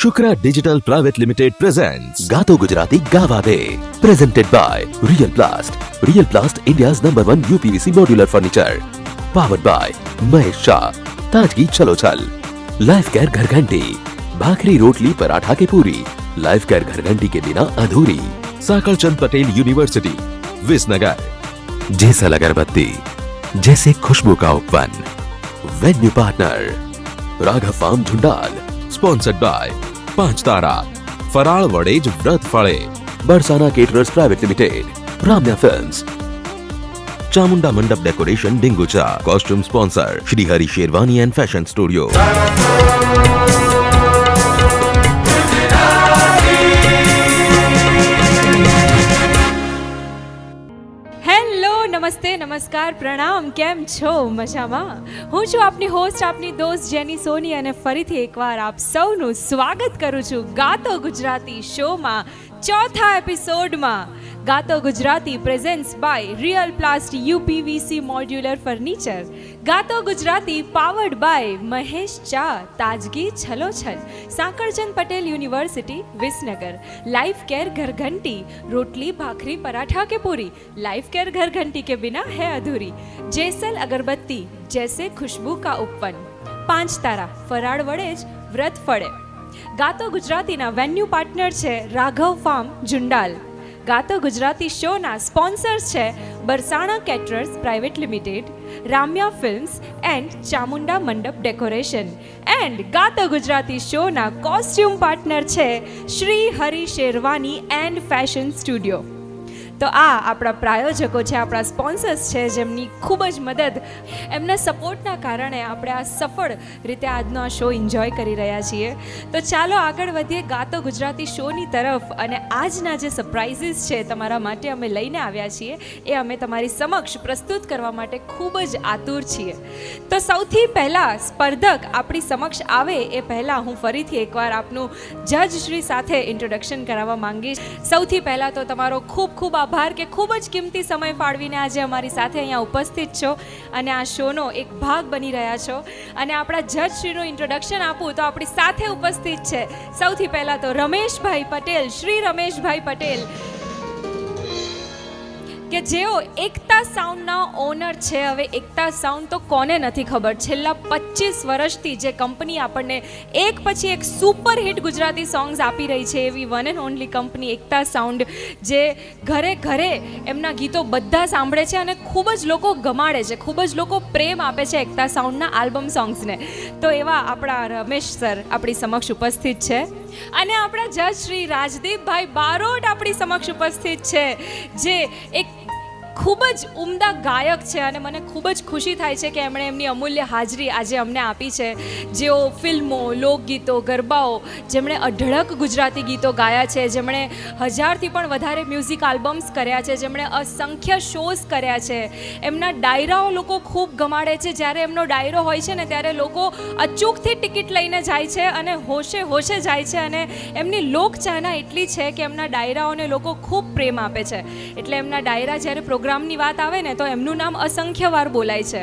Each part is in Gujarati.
Shukra Digital Private Limited presents Gato Gujarati Gawa Day. Presented by Real Plast. Real Plast, India's #1 UPVC modular furniture. Powered by Mahesh Shah. ताजगी चलो चल. लाइफ केयर घरघंटी. भाखरी रोटली पराठा के पूरी. लाइफ केयर घरघंटी के बिना अधूरी. साकलचंद पटेल यूनिवर्सिटी विसनगर. जैसा अगरबत्ती जैसे खुशबू का उपवन. Venue partner Raghav farm Jhundal. Sponsored by 5 तारा फराळ वडे જ વ્રત ફળે. Barsana caterers private limited. Ramya films. Chamunda Mandap decoration Dingucha. Costume sponsor Shri Hari Sherwani and fashion studio. નમસ્તે, નમસ્કાર, પ્રણામ. કેમ છો? મજામાં? હું છું આપની હોસ્ટ, આપની દોસ્ત જેની સોની, અને ફરીથી એકવાર આપ સૌનું સ્વાગત કરું છું ગાતો ગુજરાતી શોમાં, ચોથા એપિસોડમાં. ગાતો Gujarati presents by real plast UPVC modular furniture. ગાતો ગુજરાતી પાવર્ડ બાય મહેશ ચા, તાજગી છલોછલ, Sankalchand Patel university Visnagar. Life care घरघंटी, रोटली भाखरी पराठा के पूरी. लाइफ केयर घरघंटी के बिना है अधूरी. जेसल अगरबत्ती जैसे खुशबू का उपवन. 5 तारा फराळ वडे જ વ્રત ફળે. ગાતો ગુજરાતીના વેન્યુ પાર્ટનર છે રાઘવ ફાર્મ ઝુંડાલ. ગાતો ગુજરાતી શોના સ્પોન્સર્સ છે Barsana caterers private limited, Ramya films and Chamunda Mandap decoration. And ગાતો ગુજરાતી શોના કોસ્ટ્યુમ પાર્ટનર છે Shri Hari Sherwani and fashion studio. તો આ આપણા પ્રાયોજકો છે, આપણા સ્પોન્સર્સ છે, જેમની ખૂબ જ મદદ, એમના સપોર્ટના કારણે આપણે આ સફળ રીતે આજનો આ શો એન્જોય કરી રહ્યા છીએ. તો ચાલો આગળ વધીએ ગાતો ગુજરાતી શોની તરફ. અને આજના જે સરપ્રાઇઝીસ છે તમારા માટે અમે લઈને આવ્યા છીએ, એ અમે તમારી સમક્ષ પ્રસ્તુત કરવા માટે ખૂબ જ આતુર છીએ. તો સૌથી પહેલાં સ્પર્ધક આપણી સમક્ષ આવે એ પહેલાં હું ફરીથી એકવાર આપનું જજશ્રી સાથે ઇન્ટ્રોડક્શન કરાવવા માંગીશ. સૌથી પહેલાં તો તમારો ખૂબ ખૂબ આભાર કે ખૂબ જ કિંમતી સમય ફાળવીને આજે અમારી સાથે અહીંયા ઉપસ્થિત છો અને આ શોનો એક ભાગ બની રહ્યા છો. અને આપણા જજશ્રીનું ઇન્ટ્રોડક્શન આપું તો આપણી સાથે ઉપસ્થિત છે સૌથી પહેલાં તો રમેશભાઈ પટેલ, શ્રી રમેશભાઈ પટેલ, કે જેઓ એકતા સાઉન્ડના ઓનર છે. હવે એકતા સાઉન્ડ તો કોને નથી ખબર. છેલ્લા 25 વર્ષથી જે કંપની આપણને એક પછી એક સુપર હિટ ગુજરાતી સોંગ્સ આપી રહી છે, એવી one and only company Ekta sound, જે ઘરે ઘરે એમના ગીતો બધા સાંભળે છે અને ખૂબ જ લોકો ગમાડે છે, ખૂબ જ લોકો પ્રેમ આપે છે એકતા સાઉન્ડના આલ્બમ સોંગ્સને. તો એવા આપણા રમેશ સર આપણી સમક્ષ ઉપસ્થિત છે. અને આપણા જજ શ્રી રાજદીપભાઈ બારોટ આપણી સમક્ષ ઉપસ્થિત છે, જે એક ખૂબ જ ઉમદા ગાયક છે. અને મને ખૂબ જ ખુશી થાય છે કે એમણે એમની અમૂલ્ય હાજરી આજે અમને આપી છે. જેઓ ફિલ્મો, લોકગીતો, ગરબાઓ, જેમણે અઢળક ગુજરાતી ગીતો ગાયા છે, જેમણે 1000થી પણ વધારે મ્યુઝિક આલ્બમ્સ કર્યા છે, જેમણે અસંખ્ય શોઝ કર્યા છે. એમના ડાયરાઓ લોકો ખૂબ ગમાડે છે. જ્યારે એમનો ડાયરો હોય છે ને, ત્યારે લોકો અચૂકથી ટિકિટ લઈને જાય છે અને હોશે હોશે જાય છે. અને એમની લોકચાહના એટલી છે કે એમના ડાયરાઓને લોકો ખૂબ પ્રેમ આપે છે. એટલે એમના ડાયરા જ્યારે પ્રોગ્રામની વાત આવે ને, તો એમનું નામ અસંખ્ય વાર બોલાય છે.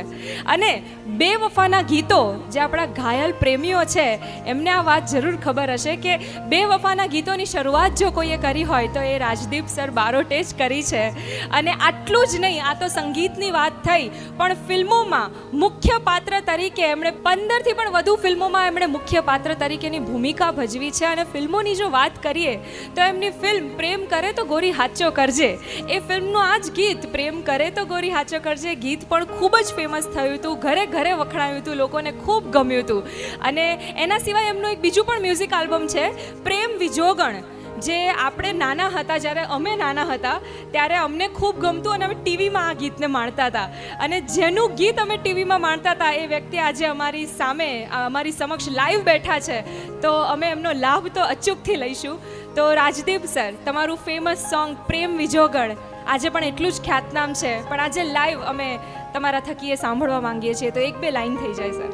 અને બે વફાના ગીતો, જે આપણા ઘાયલ પ્રેમીઓ છે એમને આ વાત જરૂર ખબર હશે કે બે વફાના ગીતોની શરૂઆત જો કોઈએ કરી હોય તો એ રાજદીપ સર બારોટે જ કરી છે. અને આટલું જ નહીં, આ તો સંગીતની વાત થઈ, પણ ફિલ્મોમાં મુખ્ય પાત્ર તરીકે એમણે 15થી પણ વધુ ફિલ્મોમાં એમણે મુખ્ય પાત્ર તરીકેની ભૂમિકા ભજવી છે. અને ફિલ્મોની જો વાત કરીએ તો એમની ફિલ્મ પ્રેમ કરે તો ગોરી હાચો કરજે, એ ફિલ્મનું આ જ ગીત પ્રેમ કરે તો ગોરી હાચો કરજે ગીત પણ ખૂબ જ ફેમસ થયું હતું, ઘરે ઘરે વખણાયું હતું, લોકોને ખૂબ ગમ્યું હતું. અને એના સિવાય એમનું એક બીજું પણ મ્યુઝિક આલ્બમ છે પ્રેમ વિજોગણ, જે આપણે નાના હતા, જ્યારે અમે નાના હતા ત્યારે અમને ખૂબ ગમતું અને અમે ટીવીમાં આ ગીતને માણતા હતા. અને જેનું ગીત અમે ટીવીમાં માણતા હતા એ વ્યક્તિ આજે અમારી સામે, અમારી સમક્ષ લાઈવ બેઠા છે. તો અમે એમનો લાભ તો અચૂકથી લઈશું. તો રાજદીપ સર, તમારું ફેમસ સોંગ પ્રેમ વિજોગણ આજે પણ એટલું જ ખ્યાતનામ છે, પણ આજે લાઈવ અમે તમારા થકી એ સાંભળવા માંગીએ છીએ. તો 1-2 લાઈન થઈ જાય સર,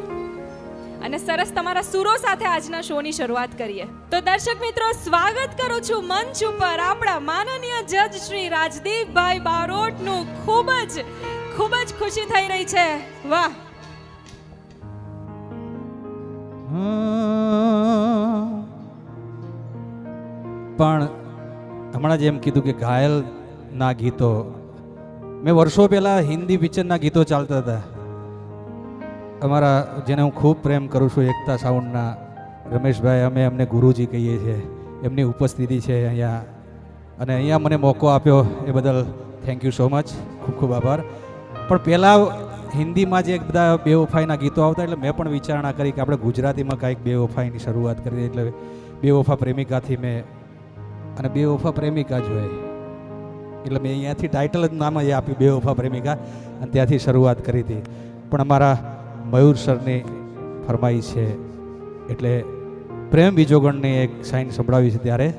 અને સરસ તમારા સુરો સાથે આજના શોની શરૂઆત કરીએ. તો દર્શક મિત્રો, સ્વાગત કરું છું મંચ ઉપર આપણા માનનીય જજ શ્રી રાજદીપભાઈ બારોટનું. ખૂબ જ ખુશી થઈ રહી છે. વાહ. પણ હમણાં જેમ કીધું કે ઘાયલના ગીતો, મેં વર્ષો પહેલાં હિન્દી પિક્ચરના ગીતો ચાલતા હતા. અમારા જેને હું ખૂબ પ્રેમ કરું છું, એકતા સાઉન્ડના રમેશભાઈ, અમે અમને ગુરુજી કહીએ છીએ, એમની ઉપસ્થિતિ છે અહીંયા, અને અહીંયા મને મોકો આપ્યો એ બદલ થેન્ક યુ સો મચ, ખૂબ ખૂબ આભાર. પણ પહેલાં હિન્દીમાં જે બધા બેવફાઈના ગીતો આવતા, એટલે મેં પણ વિચારણા કરી કે આપણે ગુજરાતીમાં કાંઈક બેવફાઈની શરૂઆત કરી. એટલે બેવફા પ્રેમિકાથી મેં, અને બેવફા પ્રેમિકા જ હોય એટલે મેં અહીંયાથી ટાઇટલ જ નામ જ આપ્યું, બેવફા પ્રેમિકા, અને ત્યાંથી શરૂઆત કરી હતી. પણ અમારા મયુર સરની ફરમાઈશ છે એટલે પ્રેમ બીજોગણની એક સાઈન સંભળાવી છે. ત્યારે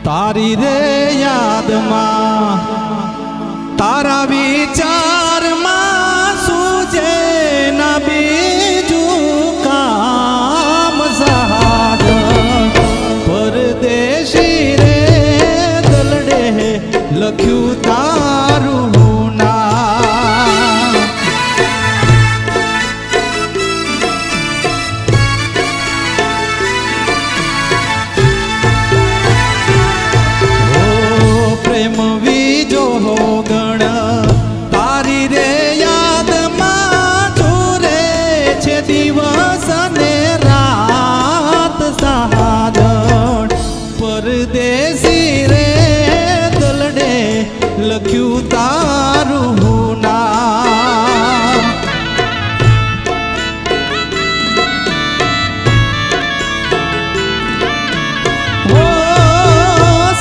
તારી રે યાદમાં, તારા વિચારમાં સૂજે ના બીજું કામ સહાગ, પરદેશી રે દલડે લખ્યું તારું નામ. પ્રેમ વીજો ગણ તારી રે યાદમાં જોરે છે દિવસ ને રાત સાધણ, પરદેશી રે દલડે લખ્યું તારું નામ. ઓ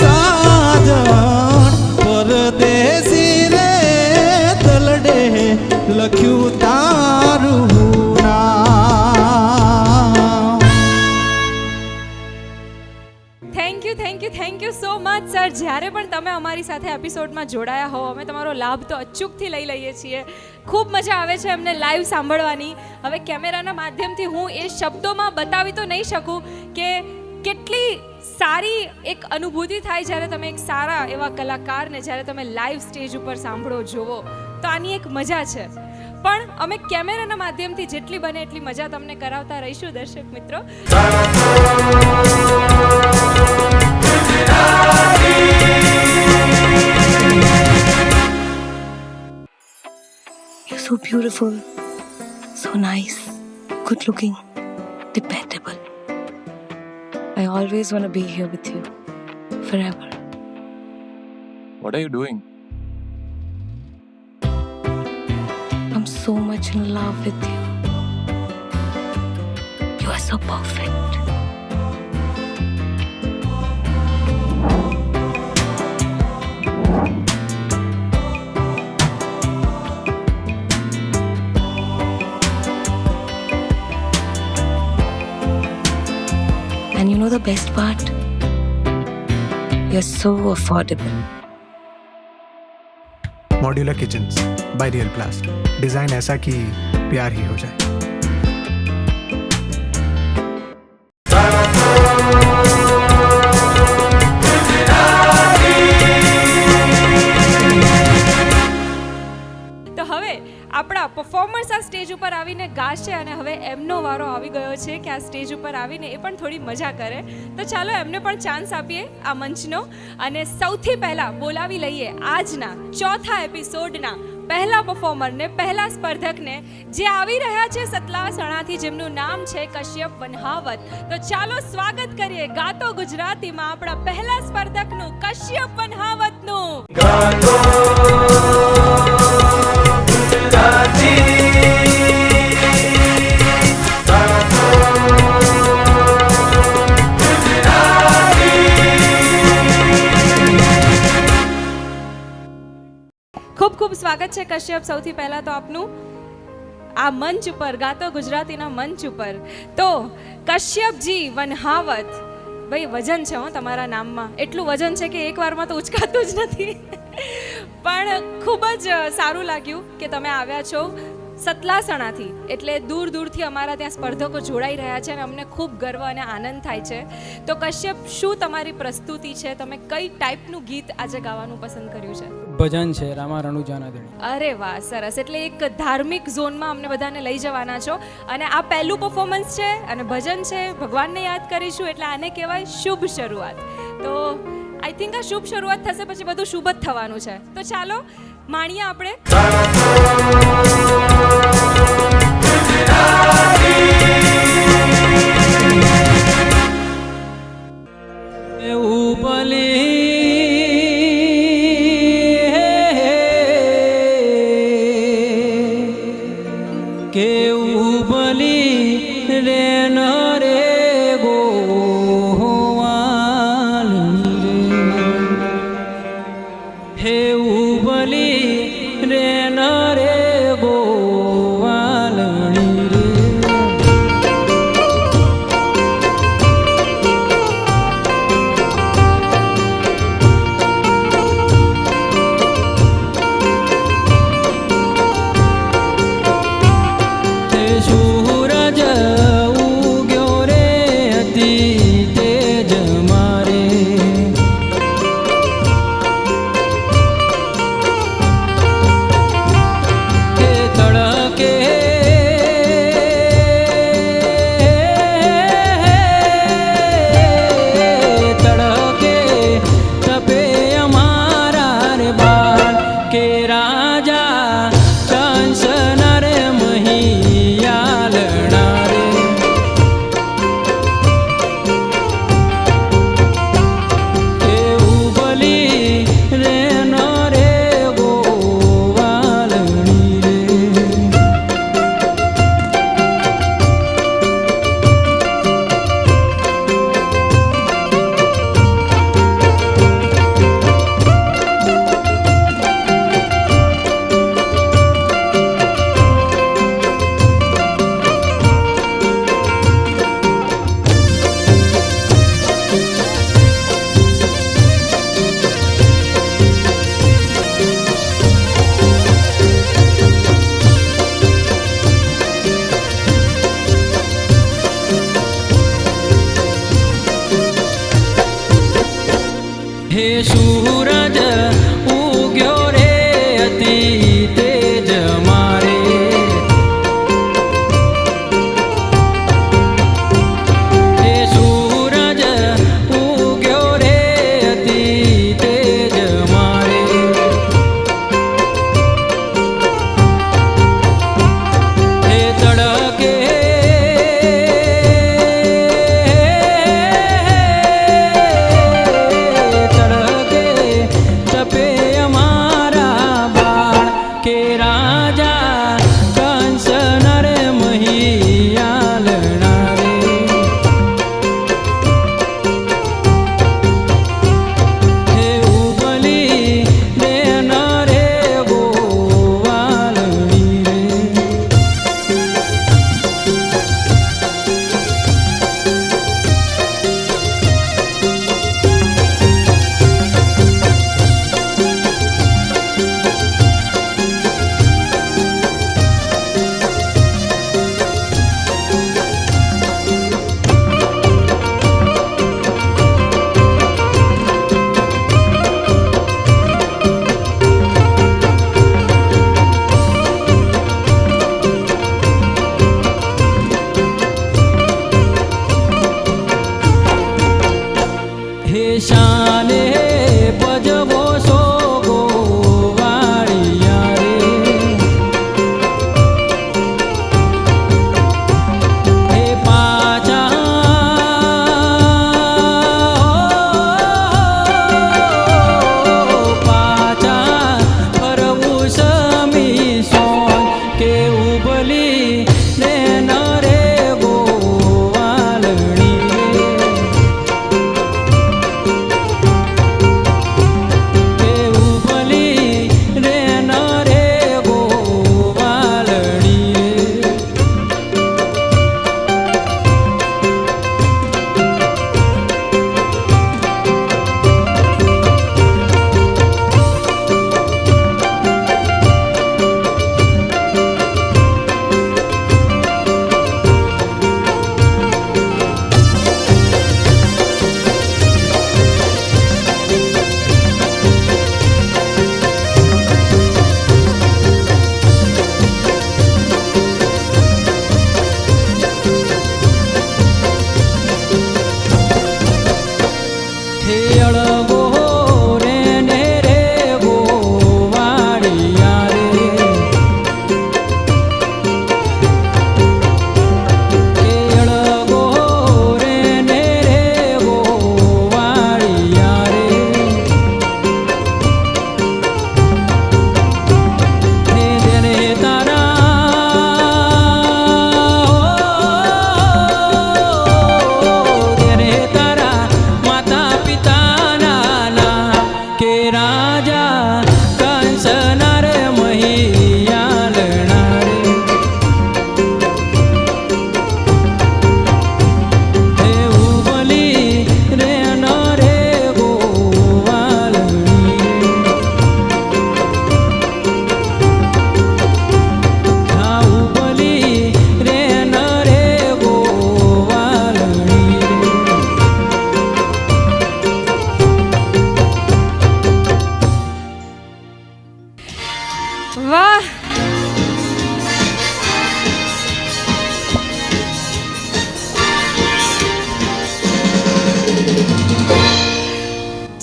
સાજણ પરદેશી રે દલડે લખ્યું તારું નામ. Thank you so much sir. જ્યારે પણ તમે અમારી સાથે એપિસોડમાં જોડાયા હો, અમે તમારો લાભ તો અચૂકથી લઈ લઈએ છીએ. ખૂબ મજા આવે છે અમને લાઈવ સાંભળવાની. હવે કેમેરાના માધ્યમથી હું એ શબ્દોમાં બતાવી તો નહીં શકું કે કેટલી સારી એક અનુભૂતિ થાય જ્યારે તમે એક સારા એવા કલાકારને જ્યારે તમે લાઈવ સ્ટેજ ઉપર સાંભળો, જોવો, તો આની એક મજા છે. પણ અમે કેમેરાના માધ્યમથી જેટલી બને એટલી મજા તમને કરાવતા રહીશું દર્શક મિત્રો. You're so beautiful, so nice, good looking, dependable. I always want to be here with you, forever. What are you doing? I'm so much in love with you. You are so perfect. And you know the best part? You're so affordable. Modular kitchens by real प्लास्ट. Design ऐसा कि प्यार ही हो जाए. તો હવે આપણા પરફોર્મર્સ આ સ્ટેજ ઉપર આવીને ગાશે, અને હવે એમનો વારો આવી ગયો છે કે આ સ્ટેજ ઉપર આવીને એ પણ થોડી મજા કરે. તો ચાલો એમને પણ ચાન્સ આપીએ આ મંચનો, અને સૌથી પહેલાં બોલાવી લઈએ આજના ચોથા એપિસોડના પહેલા પરફોર્મરને, પહેલા સ્પર્ધકને, જે આવી રહ્યા છે સતલાસણાથી, જેમનું નામ છે કશ્યપ વનહાવત. તો ચાલો સ્વાગત કરીએ ગાતો ગુજરાતીમાં આપણા પહેલા સ્પર્ધકનું, કશ્યપ વનહાવતનું. ખૂબ ખૂબ સ્વાગત છે કશ્યપ. સૌથી પહેલા તો આપનું આ મંચ ઉપર, ગાતો ગુજરાતીના મંચ ઉપર. તો કશ્યપજી વનહાવત, ભાઈ વજન છે હો તમારા નામમાં, એટલું વજન છે કે એક વારમાં તો ઉચકાતું જ નથી. પણ ખૂબ જ સારું લાગ્યું કે તમે આવ્યા છો સતલાસણાથી, એટલે દૂર દૂરથી અમારા ત્યાં સ્પર્ધકો જોડાઈ રહ્યા છે અને અમને ખૂબ ગર્વ અને આનંદ થાય છે. તો કશ્યપ, શું તમારી પ્રસ્તુતિ છે? તમે કઈ ટાઈપનું ગીત આજે ગાવાનું પસંદ કર્યું છે? ભજન છે રામા રણુજાના દેણી. અરે વાહ, સરસ. એટલે એક ધાર્મિક ઝોનમાં અમને બધાને લઈ જવાના છો અને આ પહેલું પરફોર્મન્સ છે અને ભજન છે, ભગવાનને યાદ કરીશું એટલે આને કહેવાય શુભ શરૂઆત. તો આઈ થિંક આ શુભ શરૂઆત થશે પછી બધું શુભ જ થવાનું છે. તો ચાલો માણીએ આપણે. કેવું બલી રે ન રે ગોવાલ રે, હેવું બલી રે ન રે ગોવાલ રે. સૂરજ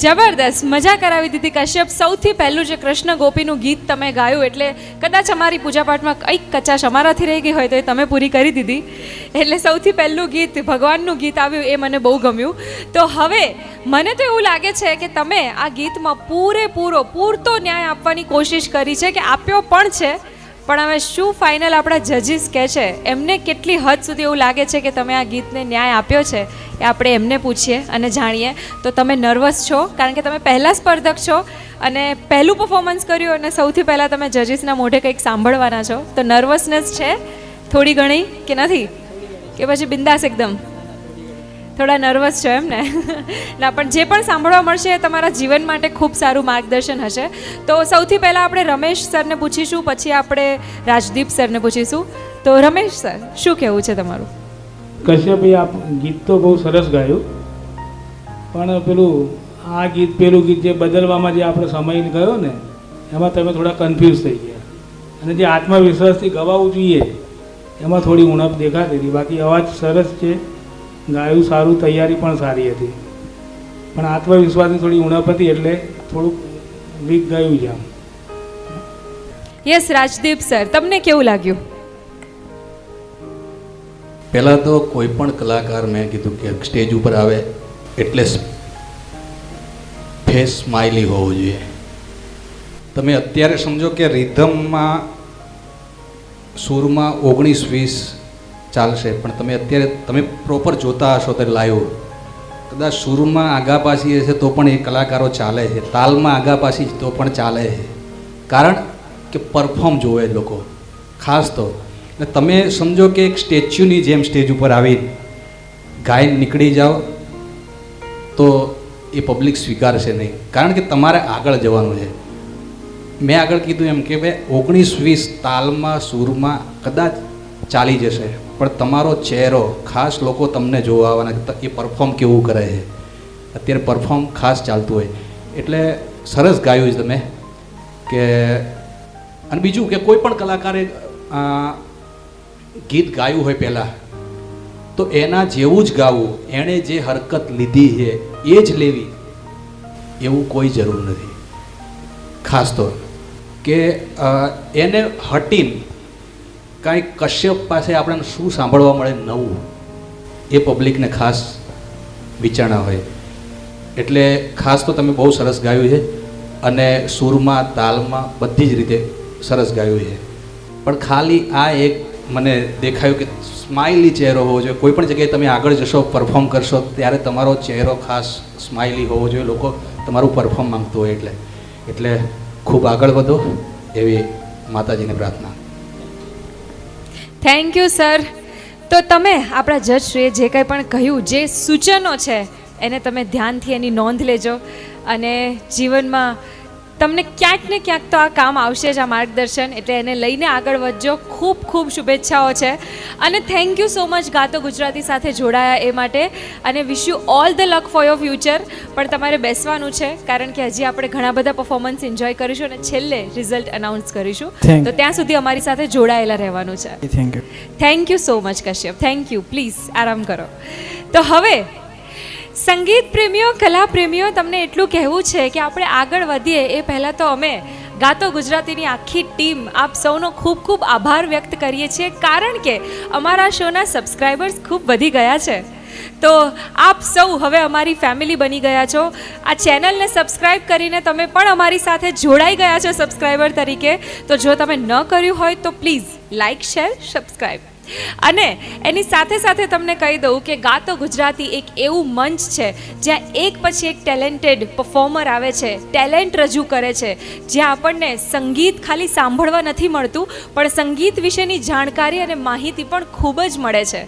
જબરદસ્ત, મજા કરાવી દીધી કશ્યપ. સૌથી પહેલું જે કૃષ્ણ ગોપીનું ગીત તમે ગાયું એટલે કદાચ અમારી પૂજાપાઠમાં કંઈક કચાશ અમારાથી રહી ગઈ હોય તો એ તમે પૂરી કરી દીધી. એટલે સૌથી પહેલું ગીત ભગવાનનું ગીત આવ્યું એ મને બહુ ગમ્યું. તો હવે મને તો એવું લાગે છે કે તમે આ ગીતમાં પૂરતો ન્યાય આપવાની કોશિશ કરી છે, કે આપ્યો પણ છે. પણ હવે શું ફાઇનલ આપણા જજીસ કહે છે, એમને કેટલી હદ સુધી એવું લાગે છે કે તમે આ ગીતને ન્યાય આપ્યો છે, એ આપણે એમને પૂછીએ અને જાણીએ. તો તમે નર્વસ છો કારણ કે તમે પહેલા સ્પર્ધક છો અને પહેલું પરફોર્મન્સ કર્યું અને સૌથી પહેલાં તમે જજીસના મોઢે કંઈક સાંભળવાના છો, તો નર્વસનેસ છે થોડી ઘણી કે નથી, કે પછી બિંદાસ એકદમ? થોડા નર્વસ છો એમ ને? ના, પણ જે પણ સાંભળવા મળશે એ તમારા જીવન માટે ખૂબ સારું માર્ગદર્શન હશે. તો સૌથી પહેલાં આપણે રમેશ સરને પૂછીશું, પછી આપણે રાજદીપ સરને પૂછીશું. તો રમેશ સર, શું કહેવું છે તમારું? કશ્યપભાઈ, આપ ગીત તો બહુ સરસ ગાયું, પણ પેલું ગીત જે બદલવામાં જે આપણે સમય ગયો ને એમાં તમે થોડા કન્ફ્યુઝ થઈ ગયા, અને જે આત્મવિશ્વાસથી ગવાવું જોઈએ એમાં થોડી ઉણપ દેખાતી હતી. બાકી અવાજ સરસ છે, ગાયું સારું, તૈયારી પણ સારી હતી, પણ આત્મવિશ્વાસની થોડી ઉણપ હતી એટલે થોડુંક વીક ગયું છે આમ. યસ, રાજદીપ સર, તમને કેવું લાગ્યું? પહેલાં તો કોઈ પણ કલાકાર, મેં કીધું કે સ્ટેજ ઉપર આવે એટલે ફેસ સ્માઇલી હોવો જોઈએ. તમે અત્યારે સમજો કે રિધમમાં સૂરમાં 19-20 ચાલશે, પણ તમે અત્યારે તમે પ્રોપર જોતા હશો તો લાઈવ કદાચ સૂરમાં આગા પાછી હશે તો પણ એ કલાકારો ચાલે છે, તાલમાં આગા પાછી તો પણ ચાલે છે, કારણ કે પરફોર્મ જોવે લોકો ખાસ. તો એટલે તમે સમજો કે એક સ્ટેચ્યુની જેમ સ્ટેજ ઉપર આવી ગાયન નીકળી જાઓ તો એ પબ્લિક સ્વીકારશે નહીં, કારણ કે તમારે આગળ જવાનું છે. મેં આગળ કીધું એમ કે ભાઈ 19-20 તાલમાં સૂરમાં કદાચ ચાલી જશે, પણ તમારો ચહેરો ખાસ લોકો તમને જોવા આવવાના, એ પરફોર્મ કેવું કરે છે. અત્યારે પરફોર્મ ખાસ ચાલતું હોય એટલે સરસ ગાયું છે તમે. કે અને બીજું કે કોઈ પણ કલાકારે ગીત ગાયું હોય પહેલાં તો એના જેવું જ ગાવું, એણે જે હરકત લીધી છે એ જ લેવી એવું કોઈ જરૂર નથી. ખાસ તો કે એને હટીને કાંઈ કશ્યપ પાસે આપણને શું સાંભળવા મળે નવું, એ પબ્લિકને ખાસ વિચારણા હોય. એટલે ખાસ તો તમે બહુ સરસ ગાયું છે અને સૂરમાં, તાલમાં બધી જ રીતે સરસ ગાયું છે. પણ ખાલી આ એક મને દેખાયું કે સ્માઇલી ચહેરો હોવો જોઈએ. કોઈ પણ જગ્યાએ તમે આગળ જશો, પરફોર્મ કરશો ત્યારે તમારો ચહેરો ખાસ સ્માઇલી હોવો જોઈએ. લોકો તમારું પરફોર્મ માંગતું હોય એટલે ખૂબ આગળ વધો એવી માતાજીને પ્રાર્થના. Thank you sir. તો તમે આપણા જજશ્રીએ જે કંઈ પણ કહ્યું, જે સૂચનો છે એને તમે ધ્યાનથી એની નોંધ લેજો અને જીવનમાં તમને ક્યાંક ને ક્યાંક તો આ કામ આવશે જ, આ માર્ગદર્શન. એટલે એને લઈને આગળ વધજો. ખૂબ ખૂબ શુભેચ્છાઓ છે અને થેન્ક યુ સો મચ ગાતો ગુજરાતી સાથે જોડાયા એ માટે, અને wish you all the luck for your future. પણ તમારે બેસવાનું છે કારણ કે હજી આપણે ઘણા બધા પરફોર્મન્સ એન્જોય કરીશું અને છેલ્લે રિઝલ્ટ અનાઉન્સ કરીશું, તો ત્યાં સુધી અમારી સાથે જોડાયેલા રહેવાનું છે. Thank you so much Kashyap, thank you. Please આરામ કરો. તો હવે સંગીત પ્રેમીઓ, કલા પ્રેમીઓ, તમને એટલું કહેવું છે કે આપણે આગળ વધીએ એ પહેલાં તો અમે ગાતો ગુજરાતીની આખી ટીમ આપ સૌનો ખૂબ ખૂબ આભાર વ્યક્ત કરીએ છીએ, કારણ કે અમારા શોના સબસ્ક્રાઈબર્સ ખૂબ વધી ગયા છે. તો આપ સૌ હવે અમારી ફેમિલી બની ગયા છો. આ ચેનલને સબસ્ક્રાઈબ કરીને તમે પણ અમારી સાથે જોડાઈ ગયા છો સબસ્ક્રાઈબર તરીકે. તો જો તમે ન કર્યું હોય તો પ્લીઝ લાઇક, શેર, સબસ્ક્રાઈબ. અને એની સાથે સાથે તમને કહી દઉં કે ગાતો ગુજરાતી એક એવું મંચ છે જ્યાં એક પછી એક ટેલેન્ટેડ પરફોર્મર આવે છે, ટેલેન્ટ રજૂ કરે છે, જ્યાં આપણને સંગીત ખાલી સાંભળવા નથી મળતું પણ સંગીત વિશેની જાણકારી અને માહિતી પણ ખૂબ જ મળે છે.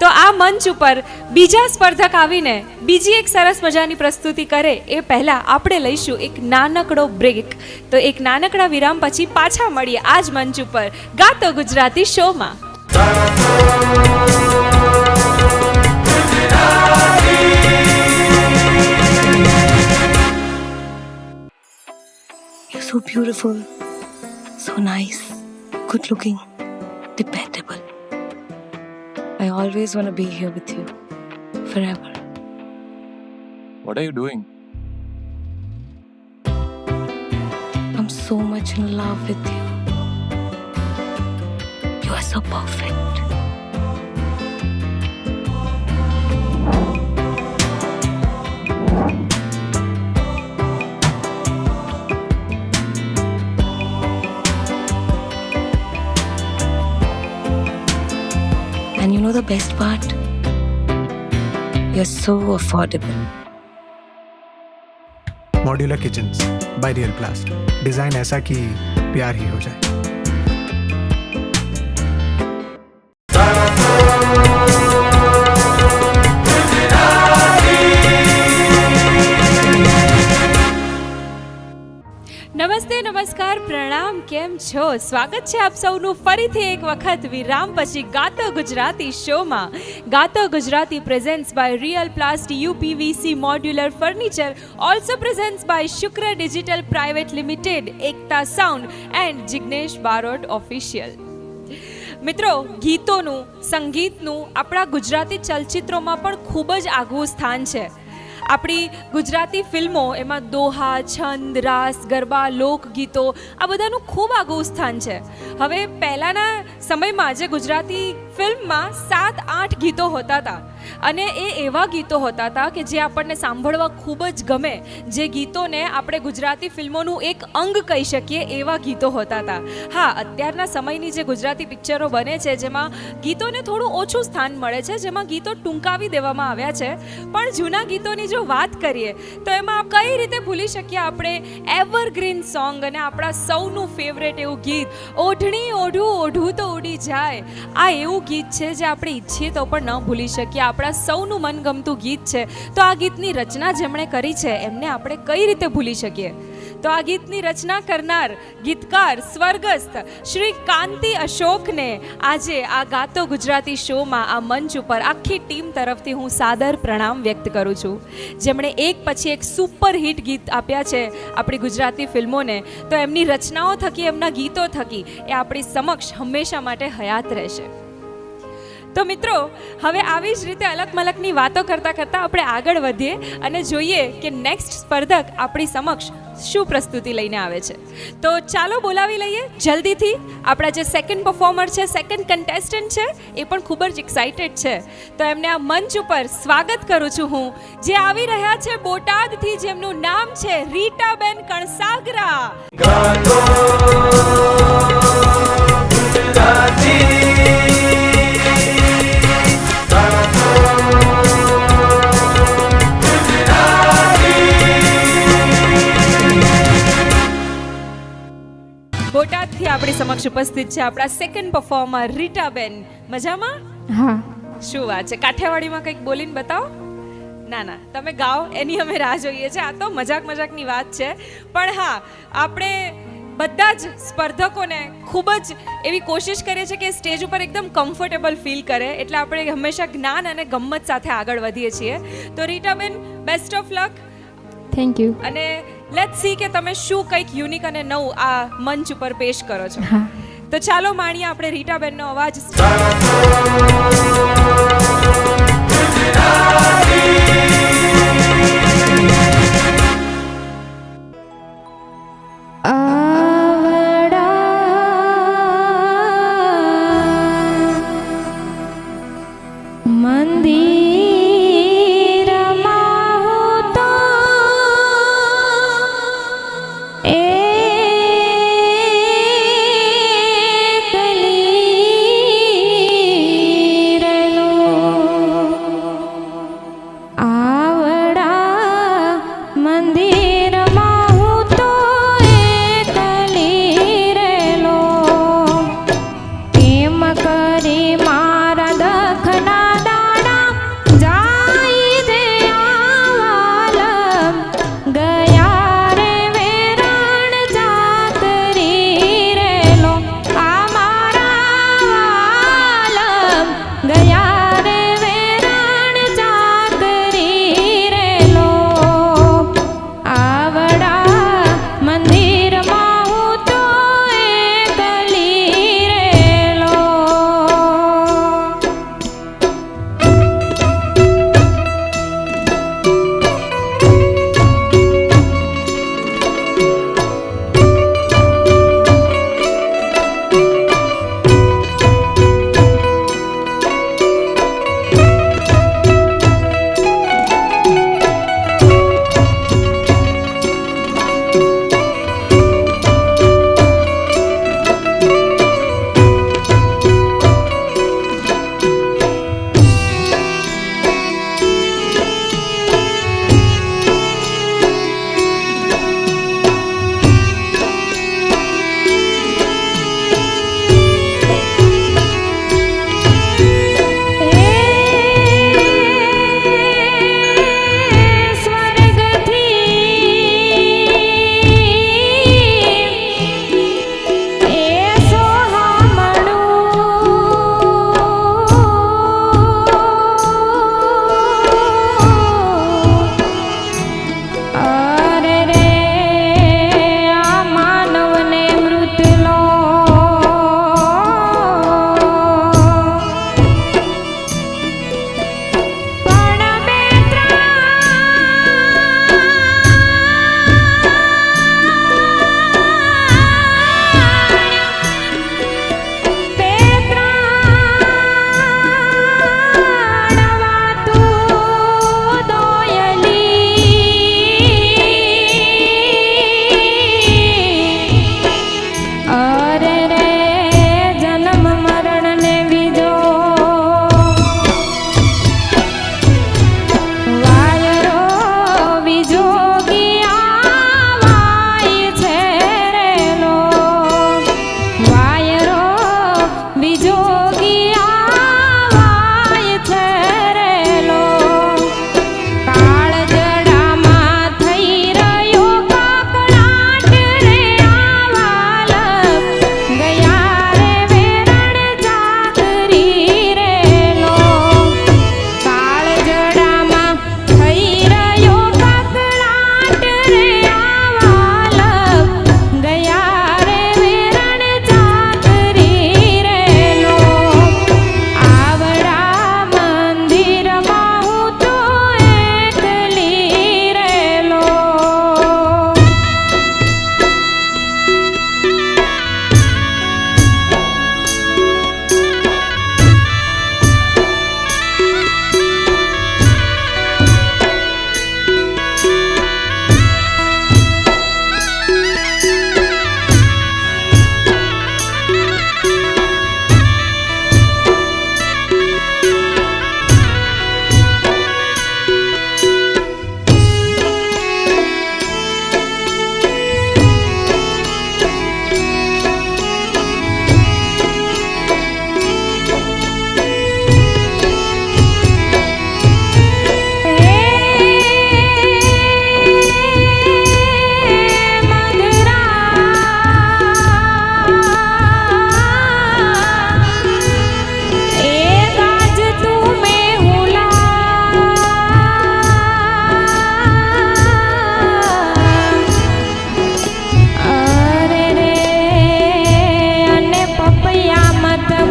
તો આ મંચ ઉપર બીજા સ્પર્ધક આવીને બીજી એક સરસ મજાની પ્રસ્તુતિ કરે એ પહેલાં આપણે લઈશું એક નાનકડો બ્રેક. તો એક નાનકડા વિરામ પછી પાછા મળીએ આ જ મંચ ઉપર ગાતો ગુજરાતી શોમાં. You're so beautiful, so nice, good looking, dependable. I always want to be here with you forever. What are you doing? so much in love with you. You are so perfect. And you know the best part? You're so affordable. Modular kitchens by real प्लास्ट, design ऐसा कि प्यार ही हो जाए. નમસ્તે, નમસ્કાર, પ્રણામ, કેમ છો? સ્વાગત છે આપ સૌનું ફરીથી એક વખત વિરામ પછી ગાતો ગુજરાતી શોમાં. ગાતો Gujarati presents by real plast UPVC modular furniture, also presents by Shukra digital private limited, Ekta sound and Jignesh Barot official. મિત્રો, ગીતોનું, સંગીતનું આપણા ગુજરાતી ચલચિત્રોમાં પણ ખૂબ જ આગવું સ્થાન છે. આપણી ગુજરાતી ફિલ્મો, એમાં દોહા, છંદ, રાસ, ગરબા, લોકગીતો, આ બધાનું ખૂબ આગવું સ્થાન છે. હવે પહેલાંના સમયમાં જે ગુજરાતી ફિલ્મમાં 7-8 ગીતો હોતા હતા, અને એ એવા ગીતો હોતા હતા કે જે આપણને સાંભળવા ખૂબ જ ગમે, જે ગીતોને આપણે ગુજરાતી ફિલ્મોનું એક અંગ કહી શકીએ એવા ગીતો હોતા હતા. હા, અત્યારના સમયની જે ગુજરાતી પિક્ચરો બને છે જેમાં ગીતોને થોડું ઓછું સ્થાન મળે છે, જેમાં ગીતો ટૂંકાવી દેવામાં આવ્યા છે. પણ જૂના ગીતોની જો વાત કરીએ તો એમાં કઈ રીતે ભૂલી શકીએ આપણે એવરગ્રીન સોંગ અને આપણા સૌનું ફેવરેટ એવું ગીત ઓઢણી ઓઢું ઓઢું તો ઉડી જાય. આ એવું ગીત છે જે આપણે ઈચ્છીએ તો પણ ન ભૂલી શકીએ, આપણા સૌનું મનગમતું ગીત છે. તો આ ગીતની રચના જેમણે કરી છે એમને આપણે કઈ રીતે ભૂલી શકીએ? તો આ ગીતની રચના કરનાર ગીતકાર સ્વર્ગસ્થ શ્રી કાંતિ અશોકને આજે આ ગાતો ગુજરાતી શોમાં, આ મંચ ઉપર આખી ટીમ તરફથી હું સાદર પ્રણામ વ્યક્ત કરું છું, જેમણે એક પછી એક સુપર હિટ ગીત આપ્યા છે આપણી ગુજરાતી ફિલ્મોને. તો એમની રચનાઓ થકી, એમના ગીતો થકી એ આપણી સમક્ષ હંમેશા માટે હયાત રહેશે. તો મિત્રો, હવે આવી જ રીતે અલગ મલકની વાતો કરતાં કરતાં આપણે આગળ વધીએ અને જોઈએ કે નેક્સ્ટ સ્પર્ધક આપણી સમક્ષ શું પ્રસ્તુતિ લઈને આવે છે. તો ચાલો બોલાવી લઈએ જલ્દીથી આપણા જે સેકન્ડ પરફોર્મર છે, સેકન્ડ કન્ટેસ્ટન્ટ છે, એ પણ ખૂબ જ એક્સાઇટેડ છે. તો એમને આ મંચ ઉપર સ્વાગત કરું છું હું, જે આવી રહ્યા છે બોટાદથી, જેમનું નામ છે રીટાબેન કણસાગરા. બોટાદથી આપણી સમક્ષ ઉપસ્થિત છે આપણા સેકન્ડ પરફોર્મર રીટાબેન. મજામાં? હા. શું વાત છે, કાઠિયાવાડીમાં કંઈક બોલીને બતાવો. ના ના, તમે ગાઓ એની અમે રાહ જોઈએ છે. આ તો મજાકની વાત છે, પણ હા, આપણે બધા જ સ્પર્ધકોને ખૂબ જ એવી કોશિશ કરીએ છીએ કે સ્ટેજ ઉપર એકદમ કમ્ફર્ટેબલ ફીલ કરે, એટલે આપણે હંમેશા જ્ઞાન અને ગમ્મત સાથે આગળ વધીએ છીએ. તો Ritaben, best of luck. Thank you. અને લેટ્સ સી કે તમે શું કંઈક યુનિક અને નવું આ મંચ ઉપર પેશ કરો છો. હા. તો ચાલો માણીએ આપણે રીટાબેનનો અવાજ. મંદિરમાં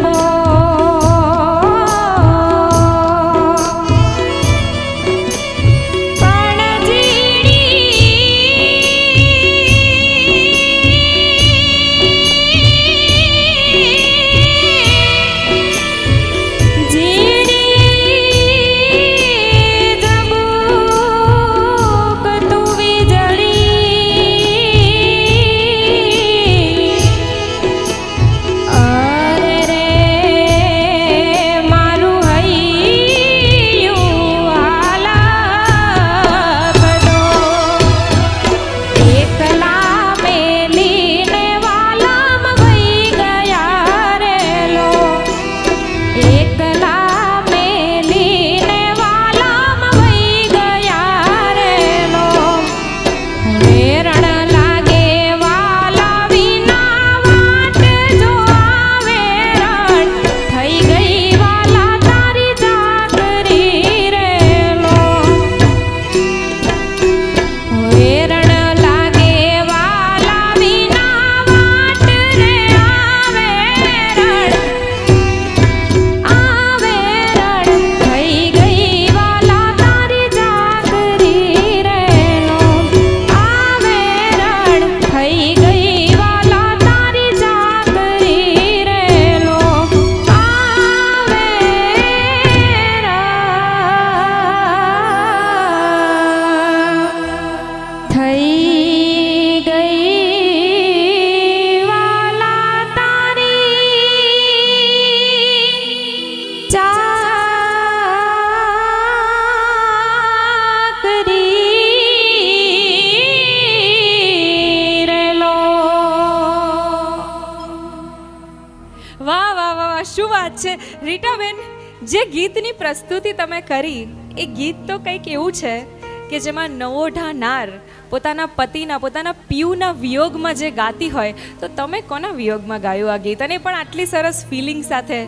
જબો શું વાત છે રીટાબેન, જે ગીતની પ્રસ્તુતિ તમે કરી એ ગીત તો કંઈક એવું છે કે જેમાં નવોઢા નાર પોતાના પતિના પોતાના પિયુના વિયોગમાં જે ગાતી હોય, તો તમે કોના વિયોગમાં ગાયું આ ગીત, અને પણ આટલી સરસ ફિલિંગ સાથે?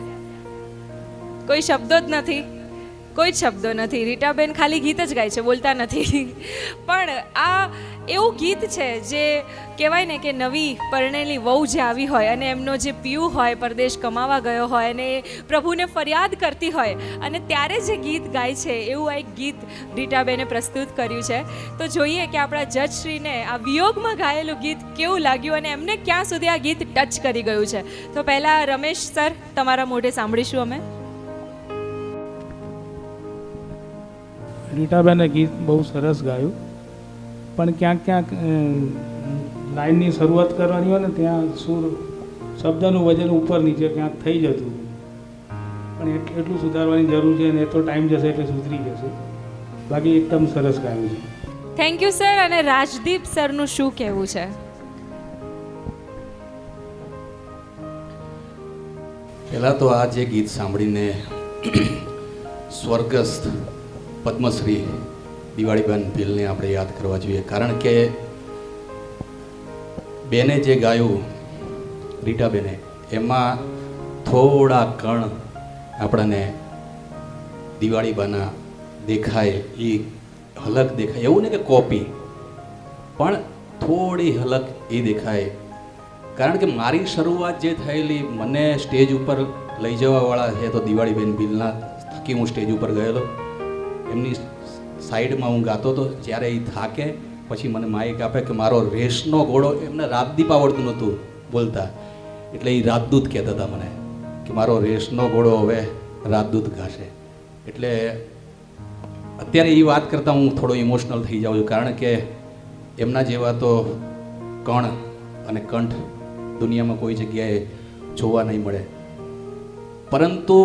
કોઈ શબ્દો જ નથી, કોઈ જ શબ્દો નથી. રીટાબેન ખાલી ગીત જ ગાય છે, બોલતા નથી. પણ આ એવું ગીત છે જે કહેવાય ને કે નવી પરણેલી વહુ જે આવી હોય અને એમનો જે પિયુ હોય પરદેશ કમાવા ગયો હોય અને પ્રભુને ફરિયાદ કરતી હોય અને ત્યારે જે ગીત ગાય છે, એવું આ એક ગીત રીટાબેને પ્રસ્તુત કર્યું છે. તો જોઈએ કે આપણા જજશ્રીને આ વિયોગમાં ગાયેલું ગીત કેવું લાગ્યું અને એમને ક્યાં સુધી આ ગીત ટચ કરી ગયું છે. તો પહેલાં રમેશ સર, તમારા મોઢે સાંભળીશું અમે. રીટાબેને ગીત બહુ સરસ ગાયું, પણ ક્યાંક ક્યાંક લાઈનની શરૂઆત કરવાની હોય ને ત્યાં સુર શબ્દનું વજન ઉપર નીચે ક્યાંક થઈ જતું, પણ એટલું સુધારવાની જરૂર છે અને એ તો ટાઈમ જશે એટલે સુધરી જશે. બાકી એકદમ સરસ ગાયું છે. Thank you sir. અને રાજદીપ સરનું શું કહેવું છે? પહેલાં તો આ જે ગીત સાંભળીને સ્વર્ગસ્થ પદ્મશ્રી દિવાળીબેન ભીલને આપણે યાદ કરવા જોઈએ, કારણ કે બેને જે ગાયું રીટાબેને, એમાં થોડા કણ આપણને દિવાળીબાના દેખાય, એ હલક દેખાય. એવું નહીં કે કોપી, પણ થોડી હલક એ દેખાય. કારણ કે મારી શરૂઆત જે થયેલી, મને સ્ટેજ ઉપર લઈ જવાવાળા છે તો દિવાળીબેન ભીલના થકી હું સ્ટેજ ઉપર ગયેલો. એમની સાઈડમાં હું ગાતો હતો. જ્યારે એ થાકે પછી મને માઇક આપે કે મારો રેસનો ઘોડો, એમને રાજદીપ આવડતું નહોતું બોલતા, એટલે એ રાજદૂત કહેતા હતા મને કે મારો રેસનો ઘોડો હવે રાજદૂત ગાશે. એટલે અત્યારે એ વાત કરતાં હું થોડો ઇમોશનલ થઈ જાઉં છું, કારણ કે એમના જેવા તો કણ અને કંઠ દુનિયામાં કોઈ જગ્યાએ જોવા નહીં મળે. પરંતુ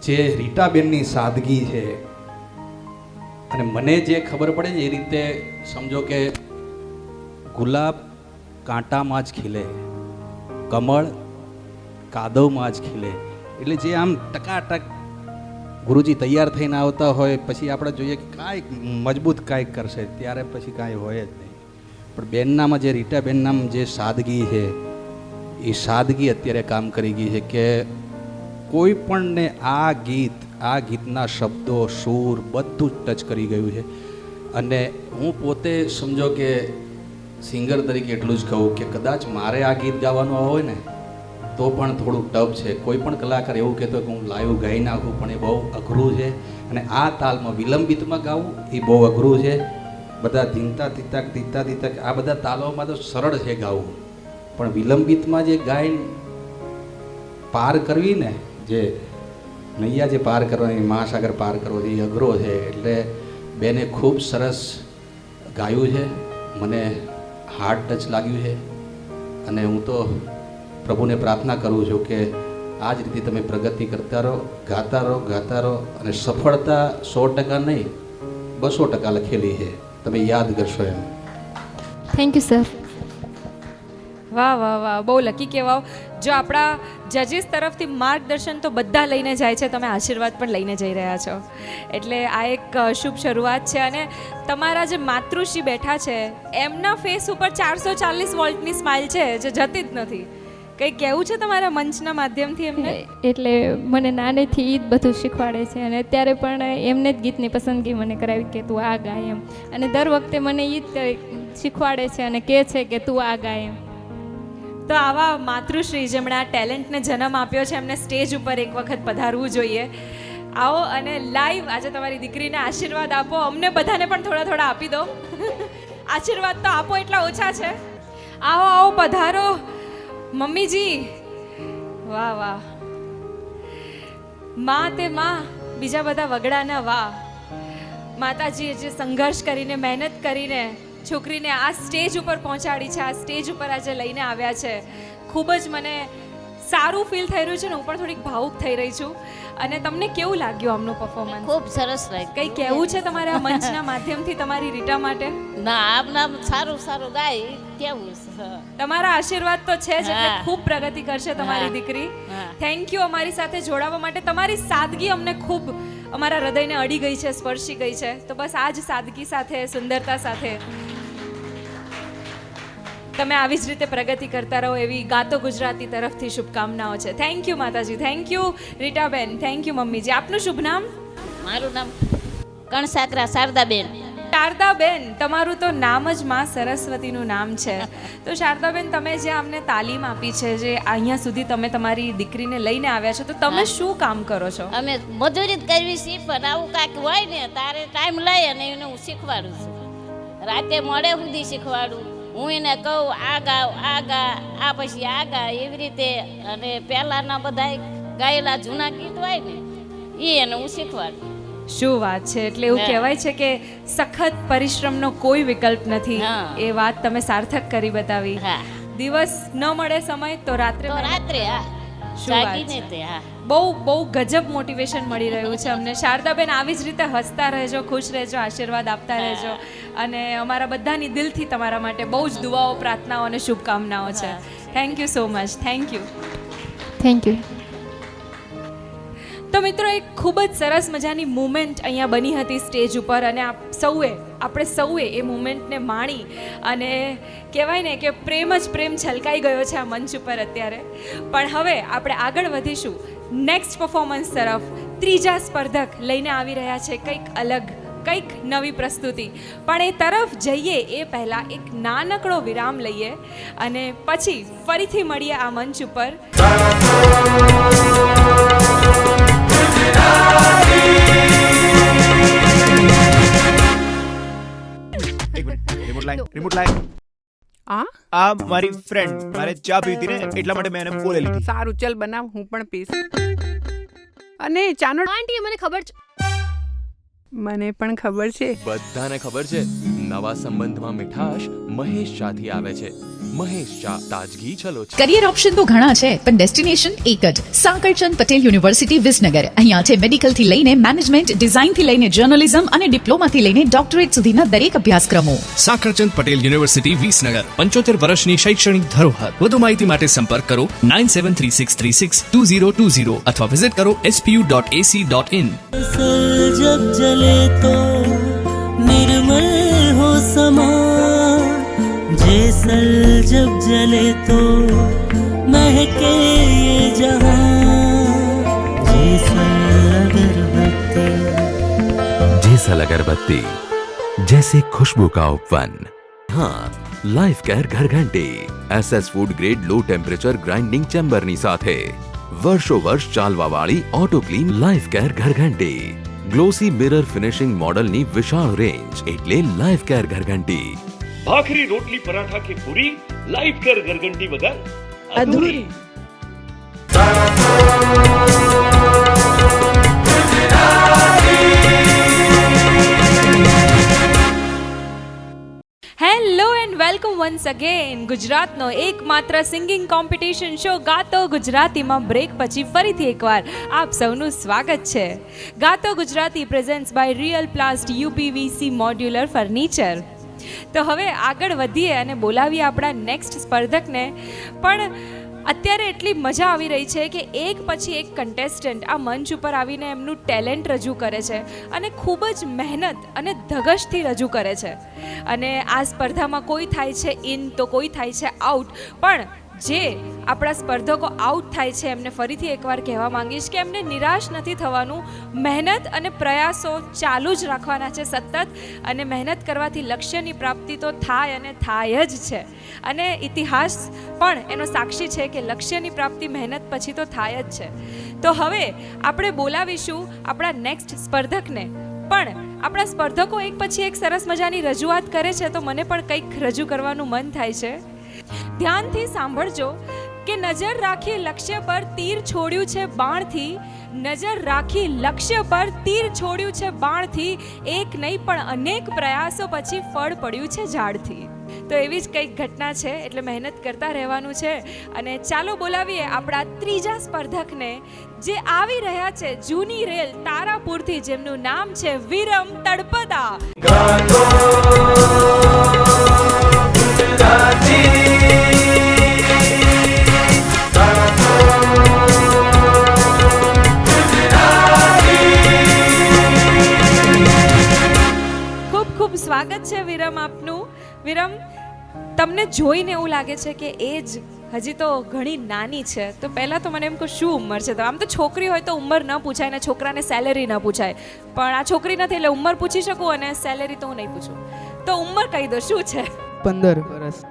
જે રીટાબેનની સાદગી છે, અને મને જે ખબર પડે છે એ રીતે સમજો કે ગુલાબ કાંટામાં જ ખીલે, કમળ કાદવમાં જ ખીલે. એટલે જે આમ ટકાટક ગુરુજી તૈયાર થઈને આવતા હોય, પછી આપણે જોઈએ કે કાંઈક મજબૂત કાંઈક કરશે, ત્યારે પછી કાંઈ હોય જ નહીં. પણ બેનનામાં જે રીટાબેનનામાં જે સાદગી છે, એ સાદગી અત્યારે કામ કરી ગઈ છે કે કોઈ પણને આ ગીતના શબ્દો, સૂર બધું જ ટચ કરી ગયું છે. અને હું પોતે સમજો કે સિંગર તરીકે એટલું જ કહું કે કદાચ મારે આ ગીત ગાવાનું હોય ને તો પણ થોડું ટફ છે. કોઈ પણ કલાકાર એવું કહેતો કે હું લાઈવ ગાઈ નાખું, પણ એ બહુ અઘરું છે. અને આ તાલમાં વિલંબિતમાં ગાવું એ બહુ અઘરું છે. બધા ધીંતા તીતા આ બધા તાલોમાં તો સરળ છે ગાવું, પણ વિલંબિતમાં જે ગાય પાર કરવી ને, જે નૈયા જે પાર કરવાની, મહાસાગર પાર કરવો એ અઘરો છે. એટલે બેને ખૂબ સરસ ગાયું છે, મને હાર્ટ ટચ લાગ્યું છે. અને હું તો પ્રભુને પ્રાર્થના કરું છું કે આ જ રીતે તમે પ્રગતિ કરતા રહો, ગાતા રહો અને સફળતા 100% નહીં 200% લખેલી છે, તમે યાદ કરશો એમ. Thank you sir. વાહ વાહ વાહ, બહુ લકી કહેવાઓ. જો આપણા જજીસ તરફથી માર્ગદર્શન તો બધા લઈને જાય છે, તમે આશીર્વાદ પણ લઈને જઈ રહ્યા છો, એટલે આ એક શુભ શરૂઆત છે. અને તમારા જે માતૃશ્રી બેઠા છે એમના ફેસ ઉપર 440 વોલ્ટની સ્માઇલ છે જે જતી જ નથી. કંઈ કહેવું છે તમારા મંચના માધ્યમથી એમને? એટલે મને નાનેથી એ જ બધું શીખવાડે છે, અને અત્યારે પણ એમને જ ગીતની પસંદગી મને કરાવી કે તું આ ગાય એમ, અને દર વખતે મને એ જ શીખવાડે છે અને કહે છે કે તું આ ગાય એમ. તો આવા માતૃશ્રી જેમણે આ ટેલેન્ટને જન્મ આપ્યો છે એમને સ્ટેજ ઉપર એક વખત પધારવું જોઈએ. આવો અને લાઈવ આજે તમારી દીકરીને આશીર્વાદ આપો. અમને બધાને પણ થોડા થોડા આપી દો. આશીર્વાદ તો આપો, એટલા ઓછા છે. આવો આવો, પધારો મમ્મીજી. વાહ વાહ, માં તે માં, બીજા બધા વગડાના વાહ. માતાજીએ જે સંઘર્ષ કરીને, મહેનત કરીને છોકરીને આ સ્ટેજ ઉપર પહોંચાડી છે, આ સ્ટેજ ઉપર આજે લઈને આવ્યા છે, ખૂબ જ મને સારું ફીલ થઈ રહ્યું છે ને હું પણ થોડીક ભાવુક થઈ રહી છું. અને તમને કેવું લાગ્યું આમનું પરફોર્મન્સ? ખૂબ સરસ લાગ્યું. કંઈ કહેવું છે તમારે આ મંચના માધ્યમથી તમારી રીટા માટે? ના, આપના સારું સારું ગાય કેવું. તમારા આશીર્વાદ તો છે જ, એટલે ખૂબ પ્રગતિ કરશે તમારી દીકરી. થેન્ક યુ અમારી સાથે જોડાવા માટે. તમારી સાદગી અમને ખૂબ અમારા હૃદયને અડી ગઈ છે, સ્પર્શી ગઈ છે. તો બસ આ જ સાદગી સાથે, સુંદરતા સાથે તમે આવી જ રીતે પ્રગતિ કરતા રહો, એવી ગાતો ગુજરાતી તરફથી શુભકામનાઓ છે. થેન્ક યુ માતાજી, thank you Ritaben, thank you મમ્મીજી. આપનું શુભ નામ? મારું નામ કણસાકરા શારદાબેન. શારદાબેન, તમારું તો નામ જ માં સરસ્વતીનું નામ છે. તો શારદાબેન, તમે જે અમને તાલીમ આપી છે, જે અહીંયા સુધી તમે તમારી દીકરીને લઈને આવ્યા છો, તો તમે શું કામ કરો છો? અમે મજૂરી જ કરવી છીએ, પણ આવું કાંઈક હોય ને તારે ટાઈમ લઈ અને એને હું શીખવાડું છું. રાતે મોડે સુધી શીખવાડું. હું એને કહું આ ગાવ, આ ગા, આ પછી આ ગા, એવી રીતે. અને પહેલાંના બધા ગાયેલા જૂના ગીત હોય ને એ એને હું શીખવાડું. શું વાત છે! એટલે એવું કહેવાય છે કે સખત પરિશ્રમનો કોઈ વિકલ્પ નથી. એ વાત તમે સાર્થક કરી બતાવી. દિવસ ન મળે સમય તો રાત્રે બહુ બહુ ગજબ મોટિવેશન મળી રહ્યું છે અમને. શારદાબેન, આવી જ રીતે હસતા રહેજો, ખુશ રહેજો, આશીર્વાદ આપતા રહેજો. અને અમારા બધાની દિલથી તમારા માટે બહુ જ દુઆઓ, પ્રાર્થનાઓ અને શુભકામનાઓ છે. Thank you so much. Thank you. Thank you. તો મિત્રો, એક ખૂબ જ સરસ મજાની મુમેન્ટ અહીંયા બની હતી સ્ટેજ ઉપર, અને આપણે સૌએ એ મુમેન્ટને માણી. અને કહેવાય ને કે પ્રેમ જ પ્રેમ છલકાઈ ગયો છે આ મંચ ઉપર અત્યારે. પણ હવે આપણે આગળ વધીશું નેક્સ્ટ પરફોર્મન્સ તરફ. ત્રીજા સ્પર્ધક લઈને આવી રહ્યા છે કંઈક અલગ, કંઈક નવી પ્રસ્તુતિ. પણ એ તરફ જઈએ એ પહેલાં એક નાનકડો વિરામ લઈએ અને પછી ફરીથી મળીએ આ મંચ ઉપર. રિમોટ લાય. આ મારી ફ્રેન્ડ મારે ચા પીતી ને એટલા માટે મેં એને બોલે લીધી. સારું, ચલ બનાવ, હું પણ પીશ. અને ચાનો આંટી, મને ખબર છે. મને પણ ખબર છે. બધાને ખબર છે, નવા સંબંધમાં મીઠાશ મહેશ શાહથી આવે છે. મહેશ શાહ, તાજગી છલો. કરિયર ઓપ્શન તો ઘણા છે, પણ ડેસ્ટિનેશન એક જ. સાંકળચંદ પટેલ યુનિવર્સિટી વિસનગર. અહીંયા છે મેડિકલ થી લઈને મેનેજમેન્ટ, ડિઝાઇન થી લઈને જર્નલિઝમ અને ડિપ્લોમા થી લઈને ડોક્ટરેટ સુધીના દરેક અભ્યાસક્રમો. સાંકળચંદ પટેલ યુનિવર્સિટી વિસનગર, 75 વર્ષની શૈક્ષણિક ધરોહર. વધુ માહિતી માટે સંપર્ક કરો 9736362020 અથવા વિઝિટ કરો spu.ac.in. जब जले तो निर्मल हो समा, जैसल जब जले तो महके ये जहां, जैसल अगरबत्ती, जैसे खुशबू का उपवन. हाँ, લાઈફ કેર ઘરઘંટી SS food grade low temperature grinding ચેમ્બરની સાથે વર્ષો વર્ષ ચાલવા વાળી ઓટો ક્લીન લાઈફ કેર ઘરઘંટી ગ્લોસી મિરર ફિનિશિંગ મોડલની વિશાળ રેન્જ એટલે લાઈફ કેર ઘરઘંટી. ભાખરી રોટલી પરાઠા કે પૂરી લાઈફ કેર ઘરઘંટી વગર અધૂરી. Hello and welcome once again. ગુજરાતનો એકમાત્ર સિંગિંગ કોમ્પિટિશન શો ગાતો ગુજરાતીમાં બ્રેક પછી ફરીથી એકવાર આપ સૌનું સ્વાગત છે. ગાતો Gujarati presents by real plast UPVC modular furniture. તો હવે આગળ વધીએ અને બોલાવીએ આપણા નેક્સ્ટ સ્પર્ધકને. પણ અત્યારે એટલી મજા આવી રહી છે કે એક પછી એક કન્ટેસ્ટન્ટ આ મંચ ઉપર આવીને એમનું ટેલેન્ટ રજૂ કરે છે અને ખૂબ જ મહેનત અને ધગશથી રજૂ કરે છે. અને આ સ્પર્ધામાં કોઈ થાય છે ઇન તો કોઈ થાય છે આઉટ. પણ જે આપણા સ્પર્ધકો આઉટ થાય છે એમને ફરીથી એકવાર કહેવા માંગીશ કે એમને નિરાશ નથી થવાનું. મહેનત અને પ્રયાસો ચાલુ જ રાખવાના છે સતત. અને મહેનત કરવાથી લક્ષ્યની પ્રાપ્તિ તો થાય અને થાય જ છે. અને ઇતિહાસ પણ એનો સાક્ષી છે કે લક્ષ્યની પ્રાપ્તિ મહેનત પછી તો થાય જ છે. તો હવે આપણે બોલાવીશું આપણા નેક્સ્ટ સ્પર્ધકને. પણ આપણા સ્પર્ધકો એક પછી એક સરસ મજાની રજૂઆત કરે છે તો મને પણ કંઈક રજૂ કરવાનું મન થાય છે. ધ્યાનથી સાંભળજો કે નજર રાખી લક્ષ્ય પર તીર છોડ્યું છે બાણથી. નજર રાખી લક્ષ્ય પર તીર છોડ્યું છે બાણથી. એક નહીં પણ અનેક પ્રયાસો પછી ફળ પડ્યું છે ઝાડથી. તો એવી જ કંઈક ઘટના છે એટલે મહેનત કરતા રહેવાનું છે. અને ચાલો બોલાવીએ આપણા ત્રીજા સ્પર્ધકને જે આવી રહ્યા છે જૂની રેલ તારાપુરથી, જેમનું નામ છે વિરમ તળપદા. ખૂબ સ્વાગત છે વિરમ આપનું. વિરમ, તમને જોઈને એવું લાગે છે કે એજ હજી તો ઘણી નાની છે. તો પહેલાં તો મને એમ કહો શું ઉંમર છે? તો આમ તો છોકરી હોય તો ઉંમર ન પૂછાય ને છોકરાને સેલેરી ન પૂછાય, પણ આ છોકરી નથી એટલે ઉંમર પૂછી શકું અને સેલેરી તો હું નહીં પૂછું. તો ઉંમર કહી દો શું છે? 15 વર્ષ.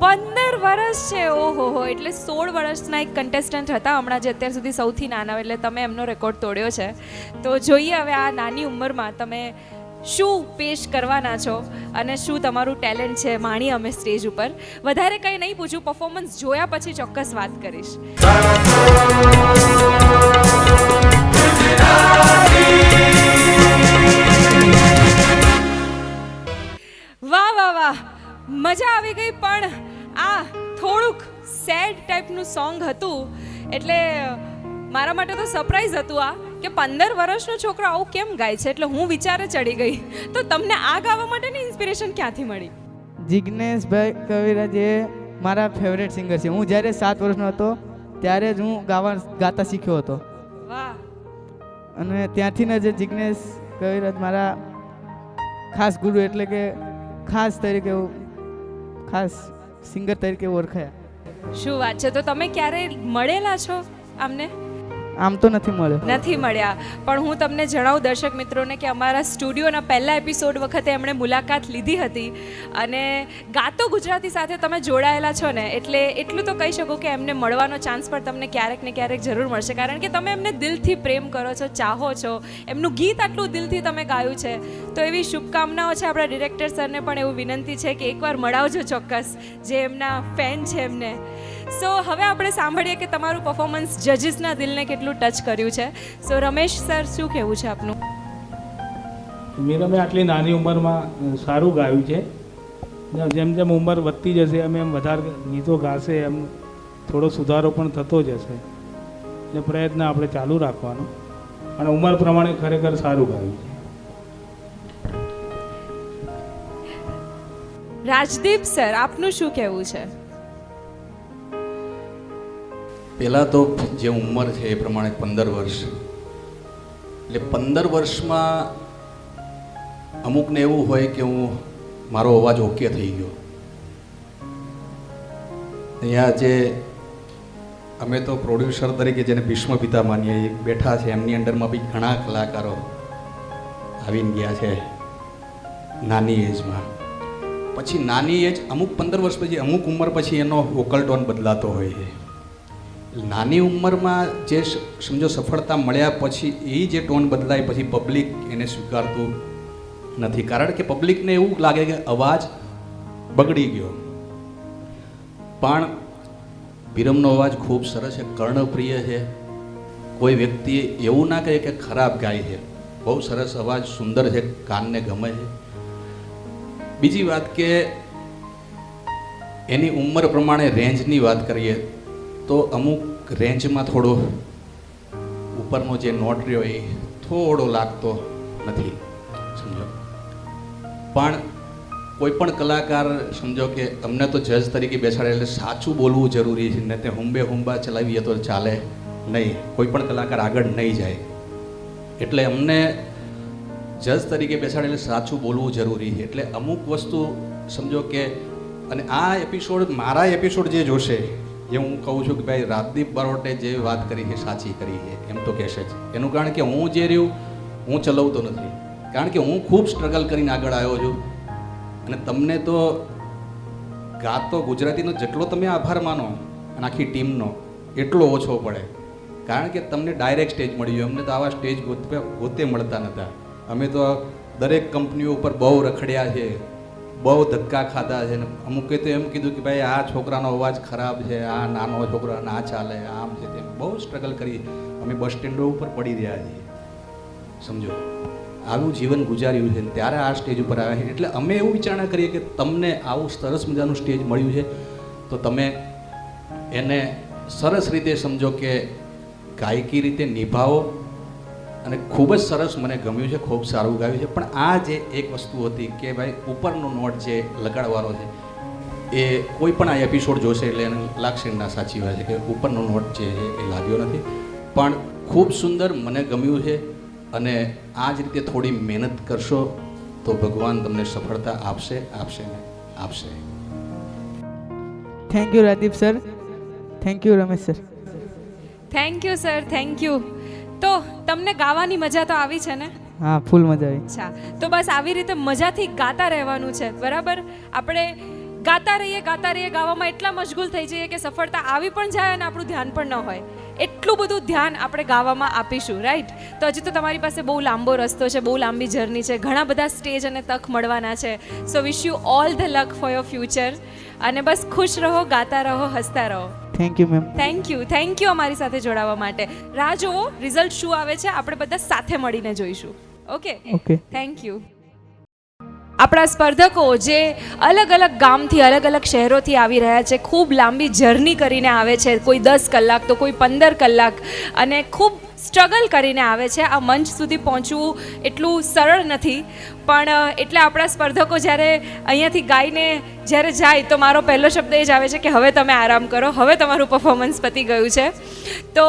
15 વર્ષ છે. ઓહો હો. એટલે 16 વર્ષના એક કન્ટેસ્ટન્ટ હતા હમણાં જે અત્યાર સુધી સૌથી નાના, એટલે તમે એમનો રેકોર્ડ તોડ્યો છે. તો જોઈએ હવે આ નાની ઉંમરમાં તમે શું પેશ કરવાના છો અને શું તમારું ટેલેન્ટ છે. માણી અમે સ્ટેજ ઉપર. વધારે કંઈ નહીં પૂછું, પરફોર્મન્સ જોયા પછી ચોક્કસ વાત કરીશ. વાહ વાહ વાહ, મજા આવી ગઈ. પણ આ થોડુંક સેડ ટાઈપનું સોંગ હતું એટલે મારા માટે તો સરપ્રાઈઝ હતું આ કે 15 વર્ષનો છોકરો આવું કેમ ગાય છે. એટલે હું વિચારે ચડી ગઈ. તો તમને આ ગાવા માટેની ઇન્સ્પિરેશન ક્યાંથી મળી? જિગ્નેશભાઈ કવિરાજ એ મારા ફેવરેટ સિંગર છે. હું જ્યારે 7 વર્ષનો હતો ત્યારે જ હું ગાતા શીખ્યો હતો. વાહ. અને ત્યાંથી ને જે જિગ્નેશ કવિરાજ મારા ખાસ ગુરુ એટલે કે ખાસ તરીકે ખાસ સિંગર તરીકે ઓળખાયા. શું વાત છે. તો તમે ક્યારે મળેલા છો આમને? આમ તો નથી મળ્યા. પણ હું તમને જણાવું દર્શક મિત્રોને કે અમારા સ્ટુડિયોના પહેલા એપિસોડ વખતે એમણે મુલાકાત લીધી હતી. અને ગાતો ગુજરાતી સાથે તમે જોડાયેલા છો ને એટલે એટલું તો કહી શકો કે એમને મળવાનો ચાન્સ પણ તમને ક્યારેક ને ક્યારેક જરૂર મળશે. કારણ કે તમે એમને દિલથી પ્રેમ કરો છો, ચાહો છો. એમનું ગીત આટલું દિલથી તમે ગાયું છે. તો એવી શુભકામનાઓ છે. આપણા ડિરેક્ટર સરને પણ એવું વિનંતી છે કે એકવાર મળાવજો ચોક્કસ, જે એમના ફેન છે એમને. સો હવે આપણે સાંભળીએ કે તમારું પરફોર્મન્સ જજીસના દિલને કેટલું ટચ કર્યું છે. સો રમેશ સર, શું કહેવું છે આપનું? મીરમે આટલી નાની ઉંમરમાં સારું ગાયું છે. જેમ જેમ ઉંમર વધતી જશે એમ વધારે ગીતો ગાશે એમ થોડો સુધારો પણ થતો જશે. એટલે પ્રયત્ન આપણે ચાલુ રાખવાનો. અને ઉંમર પ્રમાણે ખરેખર સારું ગાયું છે. રાજદીપ સર, આપનું શું કહેવું છે? પહેલાં તો જે ઉંમર છે એ પ્રમાણે 15 વર્ષ. એટલે 15 વર્ષમાં અમુકને એવું હોય કે મારો અવાજ ઓકે થઈ ગયો. અહીંયા જે અમે તો પ્રોડ્યુસર તરીકે જેને ભીષ્મ પિતા માનીએ એ બેઠા છે, એમની અંડરમાં બી ઘણા કલાકારો આવીને ગયા છે નાની એજમાં. પછી નાની એજ અમુક 15 વર્ષ પછી અમુક ઉંમર પછી એનો વોકલ ટોન બદલાતો હોય છે. નાની ઉંમરમાં જે સમજો સફળતા મળ્યા પછી એ જે ટોન બદલાય પછી પબ્લિક એને સ્વીકારતું નથી, કારણ કે પબ્લિકને એવું લાગે કે અવાજ બગડી ગયો. પણ વિરમનો અવાજ ખૂબ સરસ છે, કર્ણપ્રિય છે. કોઈ વ્યક્તિ એવું ના કહે કે ખરાબ ગાય છે. બહુ સરસ અવાજ, સુંદર છે, કાનને ગમે છે. બીજી વાત કે એની ઉંમર પ્રમાણે રેન્જની વાત કરીએ તો અમુક રેન્જમાં થોડો ઉપરનો જે નોટ રહ્યો એ થોડો લાગતો નથી, સમજો. પણ કોઈ પણ કલાકાર સમજો કે અમને તો જજ તરીકે બેસાડે એટલે સાચું બોલવું જરૂરી છે, ને તે હુંબા ચલાવીએ તો ચાલે નહીં, કોઈ પણ કલાકાર આગળ નહીં જાય. એટલે અમને જજ તરીકે બેસાડે એટલે સાચું બોલવું જરૂરી છે. એટલે અમુક વસ્તુ સમજો કે, અને આ એપિસોડ મારા એપિસોડ જે જોશે એ હું કહું છું કે ભાઈ રાજદીપ બારોટે જે વાત કરી છે સાચી કરી છે એમ તો કહેશે જ. એનું કારણ કે હું જે રહ્યું હું ચલાવતો નથી, કારણ કે હું ખૂબ સ્ટ્રગલ કરીને આગળ આવ્યો છું. અને તમને તો ગાતો ગુજરાતીનો જેટલો તમે આભાર માનો અને આખી ટીમનો એટલો ઓછો પડે, કારણ કે તમને ડાયરેક્ટ સ્ટેજ મળી ગયો. અમને તો આવા સ્ટેજ ગોતે મળતા નહોતા. અમે તો દરેક કંપનીઓ ઉપર બહુ રખડ્યા છે, બહુ ધક્કા ખાધા છે. અમુકે તો એમ કીધું કે ભાઈ આ છોકરાનો અવાજ ખરાબ છે, આ નાનો છોકરો ના ચાલે, આમ છે તેમ. બહુ સ્ટ્રગલ કરી અમે બસ સ્ટેન્ડો ઉપર પડી રહ્યા છીએ, સમજો. આવું જીવન ગુજાર્યું છે, ત્યારે આ સ્ટેજ ઉપર આવ્યા છે. એટલે અમે એવું વિચારણા કરીએ કે તમને આવું સરસ મજાનું સ્ટેજ મળ્યું છે તો તમે એને સરસ રીતે સમજો કે ગાયકી રીતે નિભાવો. અને ખૂબ જ સરસ મને ગમ્યું છે, ખૂબ સારું ગાયું છે. પણ આ જે એક વસ્તુ હતી કે ભાઈ ઉપરનો નોટ જે લગાડવાનો છે એ કોઈ પણ આ એપિસોડ જોશે એટલે એને લાગશે ના સાચી વાત છે કે ઉપરનો નોટ જે છે એ લાગ્યો નથી. પણ ખૂબ સુંદર મને ગમ્યું છે. અને આ જ રીતે થોડી મહેનત કરશો તો ભગવાન તમને સફળતા આપશે ને આપશે. Thank you Rajdeep sir, thank you Ramesh sir. Thank you sir, thank you. તો તમને ગાવાની મજા તો આવી છે ને? હા, ફૂલ મજા આવી. અચ્છા, તો બસ આવી રીતે મજાથી ગાતા રહેવાનું છે, બરાબર? આપણે ગાતા રહીએ ગાવામાં એટલા મશગુલ થઈ જઈએ કે સફળતા આવી પણ જાય અને આપણું ધ્યાન પણ ન હોય. એટલું બધું ધ્યાન આપણે ગાવામાં આપીશું, રાઈટ? તો હજી તો તમારી પાસે બહુ લાંબો રસ્તો છે, બહુ લાંબી જર્ની છે, ઘણા બધા સ્ટેજ અને તક મળવાના છે. So wish you all the luck for your future. અને બસ ખુશ રહો, ગાતા રહો, હસતા રહો. Thank you ma'am. Thank you અમારી સાથે જોડાવા માટે. રાહ જોવો રિઝલ્ટ શું આવે છે, આપણે બધા સાથે મળીને જોઈશું. Okay, thank you. આપણા સ્પર્ધકો જે અલગ અલગ ગામથી, અલગ અલગ શહેરોથી આવી રહ્યા છે, ખૂબ લાંબી જર્ની કરીને આવે છે, કોઈ 10 કલાક તો કોઈ 15 કલાક, અને ખૂબ સ્ટ્રગલ કરીને આવે છે. આ મંચ સુધી પહોંચવું એટલું સરળ નથી. પણ એટલે આપણા સ્પર્ધકો જ્યારે અહીંયાથી ગાઈને જ્યારે જાય તો મારો પહેલો શબ્દ એ જ આવે છે કે હવે તમે આરામ કરો, હવે તમારું પરફોર્મન્સ પતી ગયું છે. તો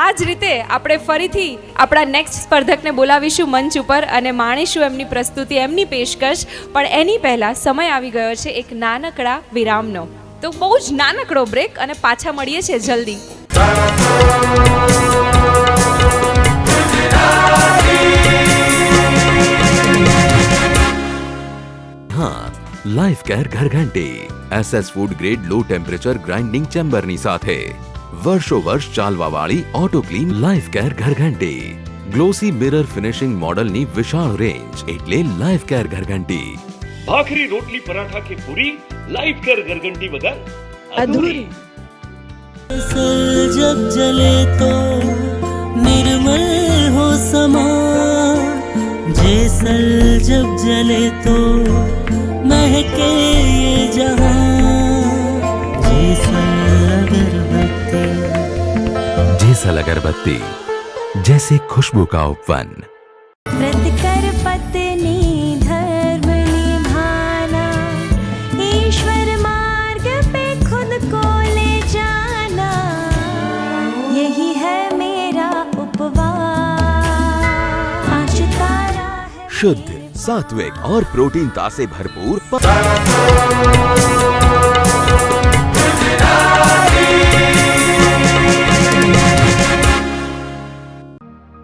આ જ રીતે આપણે ફરીથી આપણા નેક્સ્ટ સ્પર્ધકને બોલાવીશું મંચ ઉપર અને માણીશું એમની પ્રસ્તુતિ, એમની પેશકશ. પણ એની પહેલાં સમય આવી ગયો છે એક નાનકડા વિરામનો. તો બહુ જ નાનકડો બ્રેક અને પાછા મળીએ છીએ જલ્દી. हाँ, लाइफ केयर घर घंटी SS food grade low temperature grinding ચેમ્બરની સાથે વર્ષો વર્ષ ચાલવા વાળી ઓટો ક્લીન લાઈફ કેર ઘર ઘંટી. ગ્લોસી મિરર ફિનિશિંગ મોડલની વિશાળ રેન્જ એટલે લાઈફ કેર ઘર ઘંટી. ભાખરી રોટલી પરાઠા કે પૂરી લાઈફ કેર ઘરઘંટી વગર અધૂરી. जब जले तो निर्मल हो समा, जैसल जब जले तो महके ये जहां, जेसल अगरबत्ती जैसे खुशबू का उपवन. व्रत कर पत्नी धर्म निभाना, ईश्वर मार्ग पे खुद को ले जाना, यही है मेरा उपवास. आज तारा है शुद्ध, सात्विक और प्रोटीनता से भरपूर.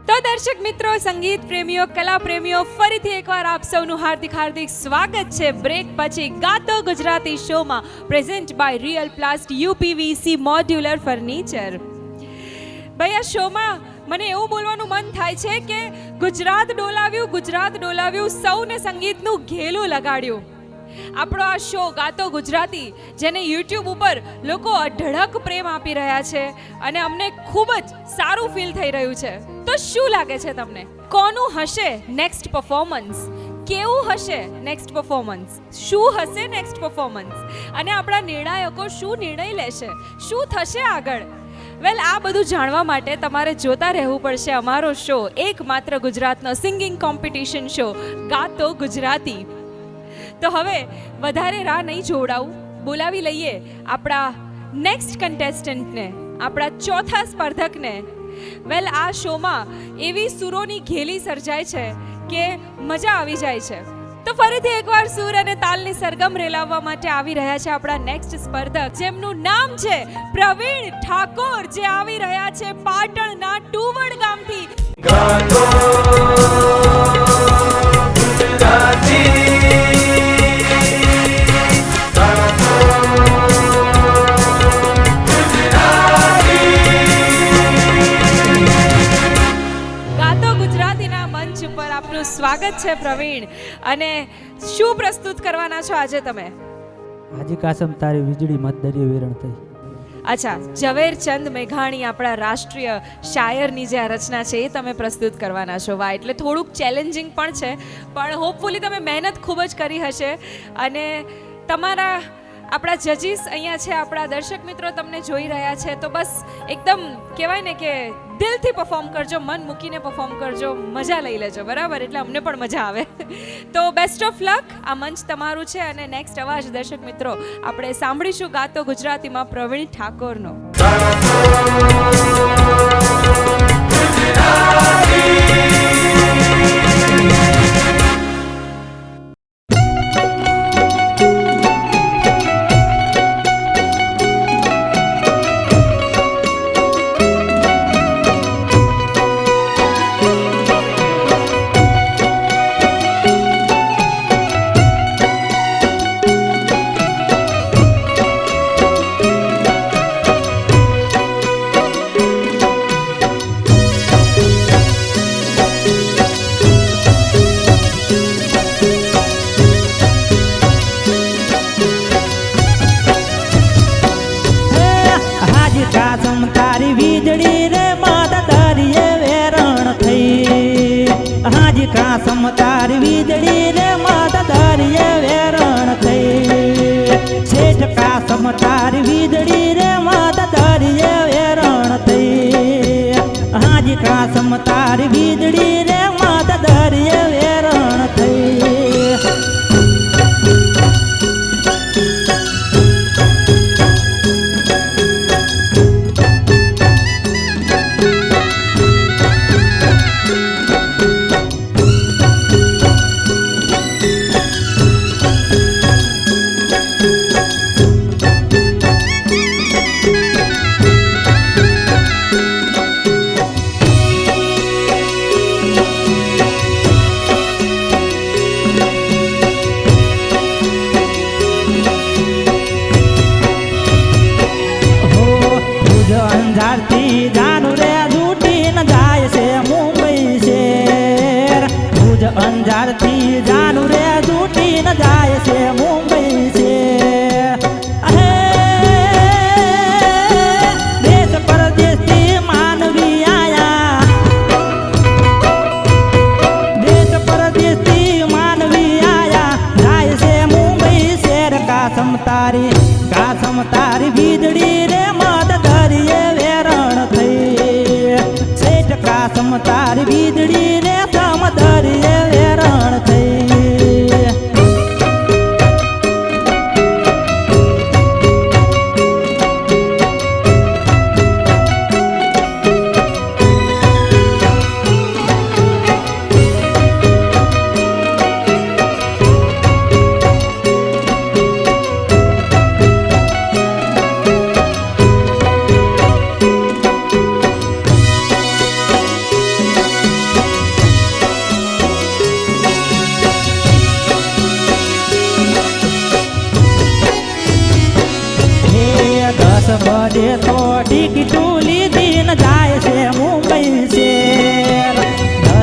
તો દર્શક મિત્રો, સંગીત પ્રેમીઓ, કલા પ્રેમીઓ, ફરીથી એકવાર આપ સૌનું હાર્દિક સ્વાગત છે બ્રેક પછી ગાતો ગુજરાતી શોમાં, present by real plast UPVC modular furniture. ભાઈ, આ શોમાં મને એવું બોલવાનું મન થાય છે કે ગુજરાત ડોલાવ્યું, સૌને સંગીતનું ઘેલું લગાડ્યું. આપણો આ શો ગાતો ગુજરાતી, જેને યુટ્યુબ ઉપર લોકો અઢળક પ્રેમ આપી રહ્યા છે અને અમને ખૂબ જ સારું ફીલ થઈ રહ્યું છે. તો શું લાગે છે તમને, કોનું હશે નેક્સ્ટ પરફોર્મન્સ? કેવું હશે નેક્સ્ટ પરફોર્મન્સ? શું હશે નેક્સ્ટ પરફોર્મન્સ? અને આપણા નિર્ણાયકો શું નિર્ણય લેશે? શું થશે આગળ? વેલ, આ બધું જાણવા માટે તમારે જોતા રહેવું પડશે અમારો શો, એકમાત્ર ગુજરાતનો સિંગિંગ કોમ્પિટિશન શો ગાતો ગુજરાતી. તો હવે વધારે રાહ નહીં જોડાવું, બોલાવી લઈએ આપણા નેક્સ્ટ કન્ટેસ્ટન્ટને, આપણા ચોથા સ્પર્ધકને. વેલ, આ શોમાં એવી સુરોની ઘેલી સર્જાય છે કે મજા આવી જાય છે. તો ફરીથી એકવાર સૂર અને તાલની સરગમ રેલાવવા માટે આવી રહ્યા છે આપણા નેક્સ્ટ સ્પર્ધક, જેમનું નામ છે પ્રવીણ ઠાકોર, જે આવી રહ્યા છે પાટણના ટુવડ ગામથી. આપનું સ્વાગત છે પ્રવીણ. અને શું પ્રસ્તુત કરવાના છો આજે તમે? હાજી કાસમ તારી વીજળી મત દરિયે વેરણ થઈ. અચ્છા, ઝવેરચંદ મેઘાણી, આપણા રાષ્ટ્રીય શાયરની જે આ રચના છે એ તમે પ્રસ્તુત કરવાના છો. વાહ, એટલે થોડુંક ચેલેન્જિંગ પણ છે, પણ હોપફુલી તમે મહેનત ખૂબ જ કરી હશે. અને તમારા આપણા જજીસ અહીંયા છે, આપણા દર્શક મિત્રો તમને જોઈ રહ્યા છે, તો બસ એકદમ કહેવાય ને કે દિલથી પરફોર્મ કરજો, મન મૂકીને પરફોર્મ કરજો, મજા લઈ લેજો, બરાબર? એટલે અમને પણ મજા આવે. તો બેસ્ટ ઓફ લક, આ મંચ તમારું છે. અને નેક્સ્ટ અવાજ દર્શક મિત્રો આપણે સાંભળીશું ગાતો ગુજરાતીમાં પ્રવીણ ઠાકોરનો. કાસમ તારી વીજળી રે માતા દરિયે વેરણ થઈ. શેઠ કાસમ તારી વીજળી રે માતા દરિયે વેરણ થઈ. હાજી કાસમ તારી વીજળી રે માતા દરિયે વેરણ થઈ. અંજારથી જાનું રે જૂટી ન જાય છે મુંબઈ છે. દેશ પરદેશથી માનવી આયા, દેશ પરદેશથી માનવી આયા, જાય છે મુંબઈ શહેર. કાસમ તારી વીજળી રે મત દરિયે વેરણ થઈ. શેઠ કાસમ તારી વીજળી રે સમ દરિયે વેરણ થઈ.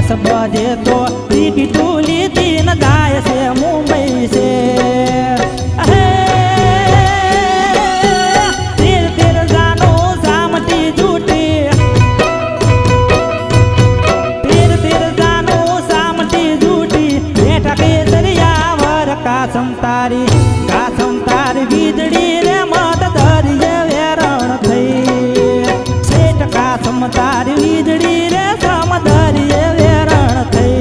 10 बजे तो टीटी टूली दिन जाए से मुंबई से हे तिर तिर जानो सामटी झूठी तिर तिर जानो सामटी झूठी बेटा के दरिया वर कासम तारी वीजड़ी रे मत धरिए वेरण थई सेठ कासम तारी वीजड़ी रे सम धरिए वेरण थई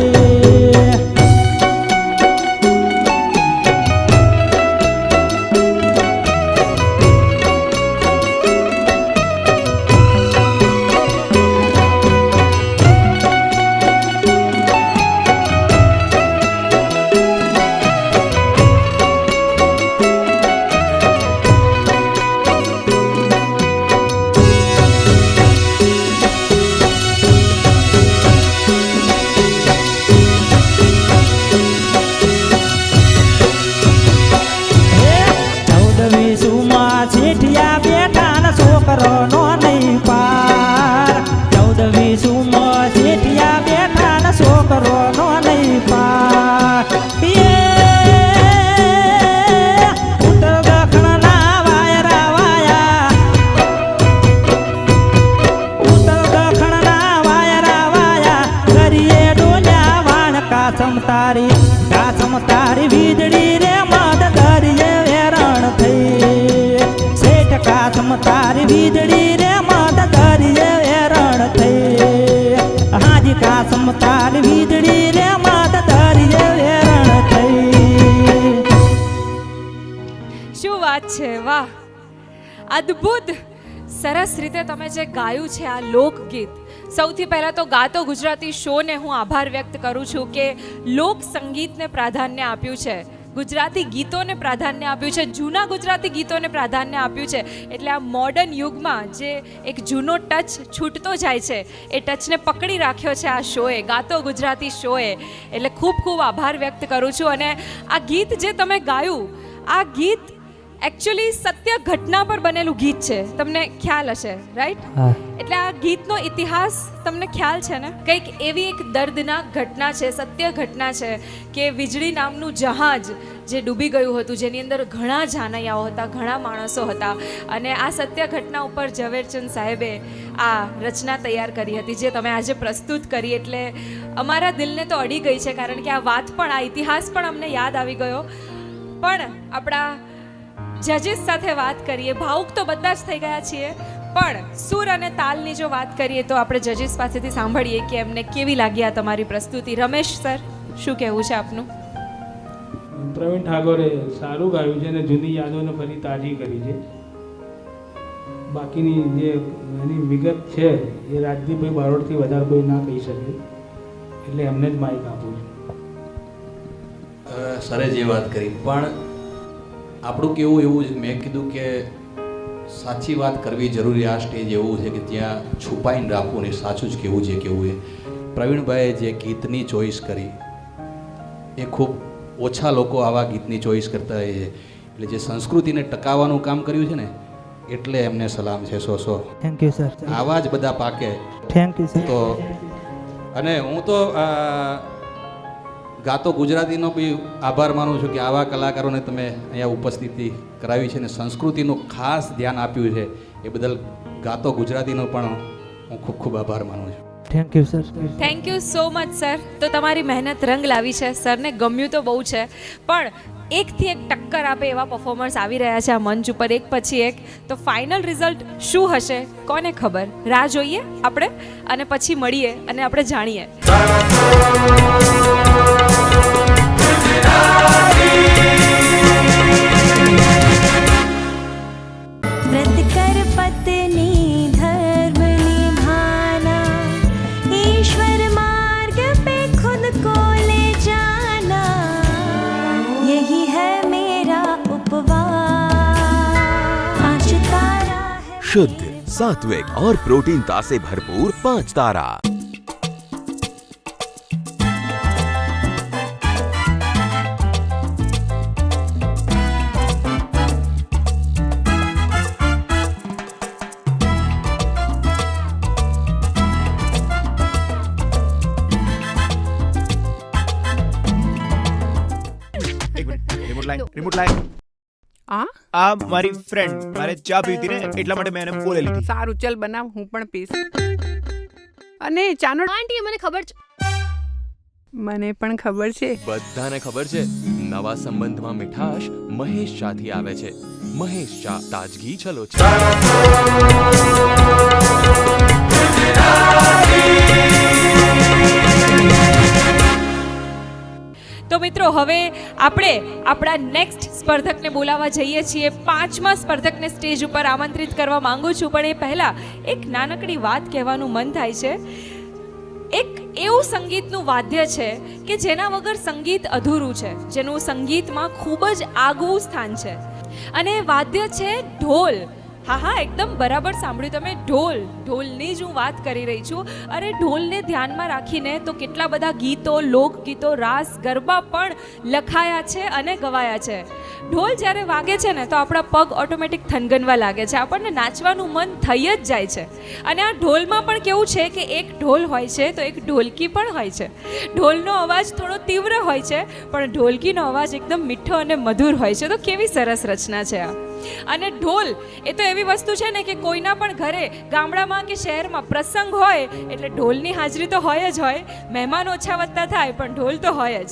કાસમ તારી વીજળી રે મદ ધરિએ વેરણ થઈ શેઠ કાસમ તારી વીજળી રે મદ ધરિએ વેરણ થઈ હાજી કાસમ તારી વીજળી રે મદ ધરિએ વેરણ થઈ શું વાત છે, વાહ, અદ્ભુત, સરસ રીતે તમે જે ગાયું છે આ લોકગીત. સૌથી પહેલાં તો ગાતો ગુજરાતી શોને હું આભાર વ્યક્ત કરું છું કે લોક સંગીતને પ્રાધાન્ય આપ્યું છે, ગુજરાતી ગીતોને પ્રાધાન્ય આપ્યું છે, જૂના ગુજરાતી ગીતોને પ્રાધાન્ય આપ્યું છે. એટલે આ મોડર્ન યુગમાં જે એક જૂનો ટચ છૂટતો જાય છે એ ટચને પકડી રાખ્યો છે આ શોએ, ગાતો ગુજરાતી શોએ. એટલે ખૂબ ખૂબ આભાર વ્યક્ત કરું છું. અને આ ગીત જે તમે ગાયું, આ ગીત એકચ્યુઅલી સત્ય ઘટના પર બનેલું ગીત છે, તમને ખ્યાલ હશે, રાઈટ? એટલે આ ગીતનો ઇતિહાસ તમને ખ્યાલ છે ને? કંઈક એવી એક દર્દનાક ઘટના છે, સત્ય ઘટના છે કે વીજળી નામનું જહાજ જે ડૂબી ગયું હતું, જેની અંદર ઘણા જાનૈયાઓ હતા, ઘણા માણસો હતા. અને આ સત્ય ઘટના ઉપર ઝવેરચંદ સાહેબે આ રચના તૈયાર કરી હતી જે તમે આજે પ્રસ્તુત કરી. એટલે અમારા દિલને તો અડી ગઈ છે, કારણ કે આ વાત પણ, આ ઇતિહાસ પણ અમને યાદ આવી ગયો. પણ આપણા જજીસ સાથે વાત કરીએ, ભાવુક તો બધા જ થઈ ગયા છીએ, પણ સુર અને તાલની જો વાત કરીએ તો આપણે જજીસ પાસેથી સાંભળીએ કે એમને કેવી લાગી આ તમારી પ્રસ્તુતિ. રમેશ સર, શું કહેવું છે આપનું? પ્રવીણ ઠાકોરે સારું ગાયું છે અને જૂની યાદોને ફરી તાજી કરી છે. બાકીની જે એની વિગત છે એ રાજદીપભાઈ બારોટથી વધારે કોઈ ના કહી શકે, એટલે એમને જ માઇક આપું છું. સરે જે વાત કરી, પણ આપણું કેવું એવું છે, મેં કીધું કે સાચી વાત કરવી જરૂરી. આ સ્ટેજ એવું છે કે ત્યાં છુપાઈને રાખવું ને સાચું જ કહેવું છે કેવું એ. પ્રવીણભાઈએ જે ગીતની ચોઈસ કરી એ ખૂબ ઓછા લોકો આવા ગીતની ચોઈસ કરતા હોય છે. એટલે જે સંસ્કૃતિને ટકાવવાનું કામ કર્યું છે ને, એટલે એમને સલામ છે. 100 થેન્ક યુ સર. આવા જ બધા પાકે. Thank you sir. તો અને હું તો ગાતો ગુજરાતીનો બી આભાર માનું છું કે આવા કલાકારોને તમે અહીંયા ઉપસ્થિતિ કરાવી છે ને સંસ્કૃતિનું ખાસ ધ્યાન આપ્યું છે, એ બદલ ગાતો ગુજરાતીનો પણ હું ખૂબ ખૂબ આભાર માનું છું. Thank you sir. Thank you so much sir. તો તમારી મહેનત રંગ લાવી છે, સરને ગમ્યું તો બહુ છે, પણ એકથી એક ટક્કર આપે એવા પરફોર્મર્સ આવી રહ્યા છે આ મંચ ઉપર, એક પછી એક. તો ફાઇનલ રિઝલ્ટ શું હશે કોને ખબર? રાહ જોઈએ આપણે અને પછી મળીએ અને આપણે જાણીએ. व्रत कर पत्नी धर्म निभाना, ईश्वर मार्ग पे खुद को ले जाना, यही है मेरा उपवास. आज तारा है शुद्ध, सात्विक और प्रोटीनता से भरपूर 5 तारा. રિમોટ લાય. આ આ મારી ફ્રેન્ડ મારે ચા પીધી ને એટલા માટે મેં એને બોલે લીધી. સારું ચલ બનાવ, હું પણ પીશ. અને ચાનો આંટી મને ખબર છે. મને પણ ખબર છે. બધાને ખબર છે, નવા સંબંધમાં મીઠાશ મહેશ શાહથી આવે છે. મહેશ શાહ, તાજગી છલો છે. તો મિત્રો હવે આપણે આપણા નેક્સ્ટ સ્પર્ધકને બોલાવવા જઈએ છીએ. 5મા સ્પર્ધકને સ્ટેજ ઉપર આમંત્રિત કરવા માંગુ છું, પણ એ પહેલા એક નાનકડી વાત કહેવાનું મન થાય છે. એક એવું સંગીતનું વાદ્ય છે કે જેના વગર સંગીત અધૂરું છે, જેનું સંગીતમાં ખૂબ જ આગવું સ્થાન છે, અને એ વાદ્ય છે ઢોલ. હા હા, એકદમ બરાબર સાંભળ્યું તમે, ઢોલ. ઢોલની જ હું વાત કરી રહી છું. અરે ઢોલને ધ્યાનમાં રાખીને તો કેટલા બધા ગીતો, લોકગીતો, રાસ, ગરબા પણ લખાયા છે અને ગવાયા છે. ઢોલ જ્યારે વાગે છે ને તો આપણા પગ ઓટોમેટિક થનગનવા લાગે છે, આપણને નાચવાનું મન થઈ જ જાય છે. અને આ ઢોલમાં પણ કેવું છે કે એક ઢોલ હોય છે તો એક ઢોલકી પણ હોય છે. ઢોલનો અવાજ થોડો તીવ્ર હોય છે, પણ ઢોલકીનો અવાજ એકદમ મીઠો અને મધુર હોય છે. તો કેવી સરસ રચના છે આ. અને ઢોલ એ તો એવી વસ્તુ છે ને કે કોઈના પણ ઘરે, ગામડામાં કે શહેરમાં પ્રસંગ હોય એટલે ઢોલની હાજરી તો હોય જ હોય. મહેમાન ઓછા વધતા થાય પણ ઢોલ તો હોય જ.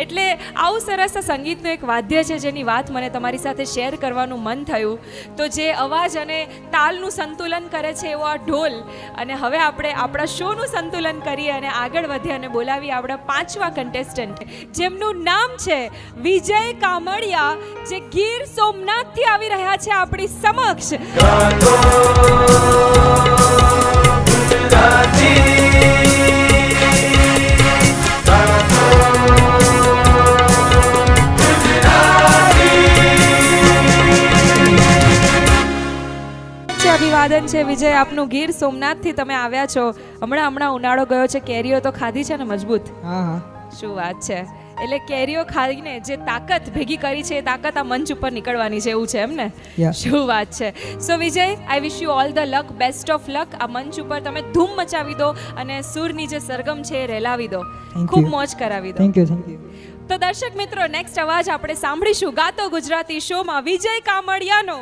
એટલે આવું સરસ સંગીતનું એક વાદ્ય છે જેની વાત મને તમારી સાથે શેર કરવાનું મન થયું. તો જે અવાજ અને તાલનું સંતુલન કરે છે એવો આ ઢોલ. અને હવે આપણે આપણા શોનું સંતુલન કરીએ અને આગળ વધીએ અને બોલાવીએ આપણા 5મા કન્ટેસ્ટન્ટ, જેમનું નામ છે વિજય કામડિયા, જે ગીર સોમનાથથી આવી રહ્યા છે આપણી સમક્ષ. અભિવાદન છે વિજય, આપનું ગીર સોમનાથથી તમે આવ્યા છો. હમણાં ઉનાળો ગયો છે, કેરીઓ તો ખાધી છે ને મજબૂત? હા હા. શું વાત છે. એટલે કેરીઓ ખાઈને જે તાકાત ભેગી કરી છે એ તાકાત આ મંચ ઉપર નીકળવાની છે, એવું છે એમ ને? શું વાત છે. So Vijay, I wish you all the luck, best of luck. આ મંચ ઉપર તમે ધૂમ મચાવી દો અને સુરની જે સરગમ છે એ રેલાવી દો, ખૂબ મોજ કરાવી દો. Thank you. તો દર્શક મિત્રો, નેક્સ્ટ અવાજ આપણે સાંભળીશું ગાતો ગુજરાતી શોમાં વિજય કામડિયાનો.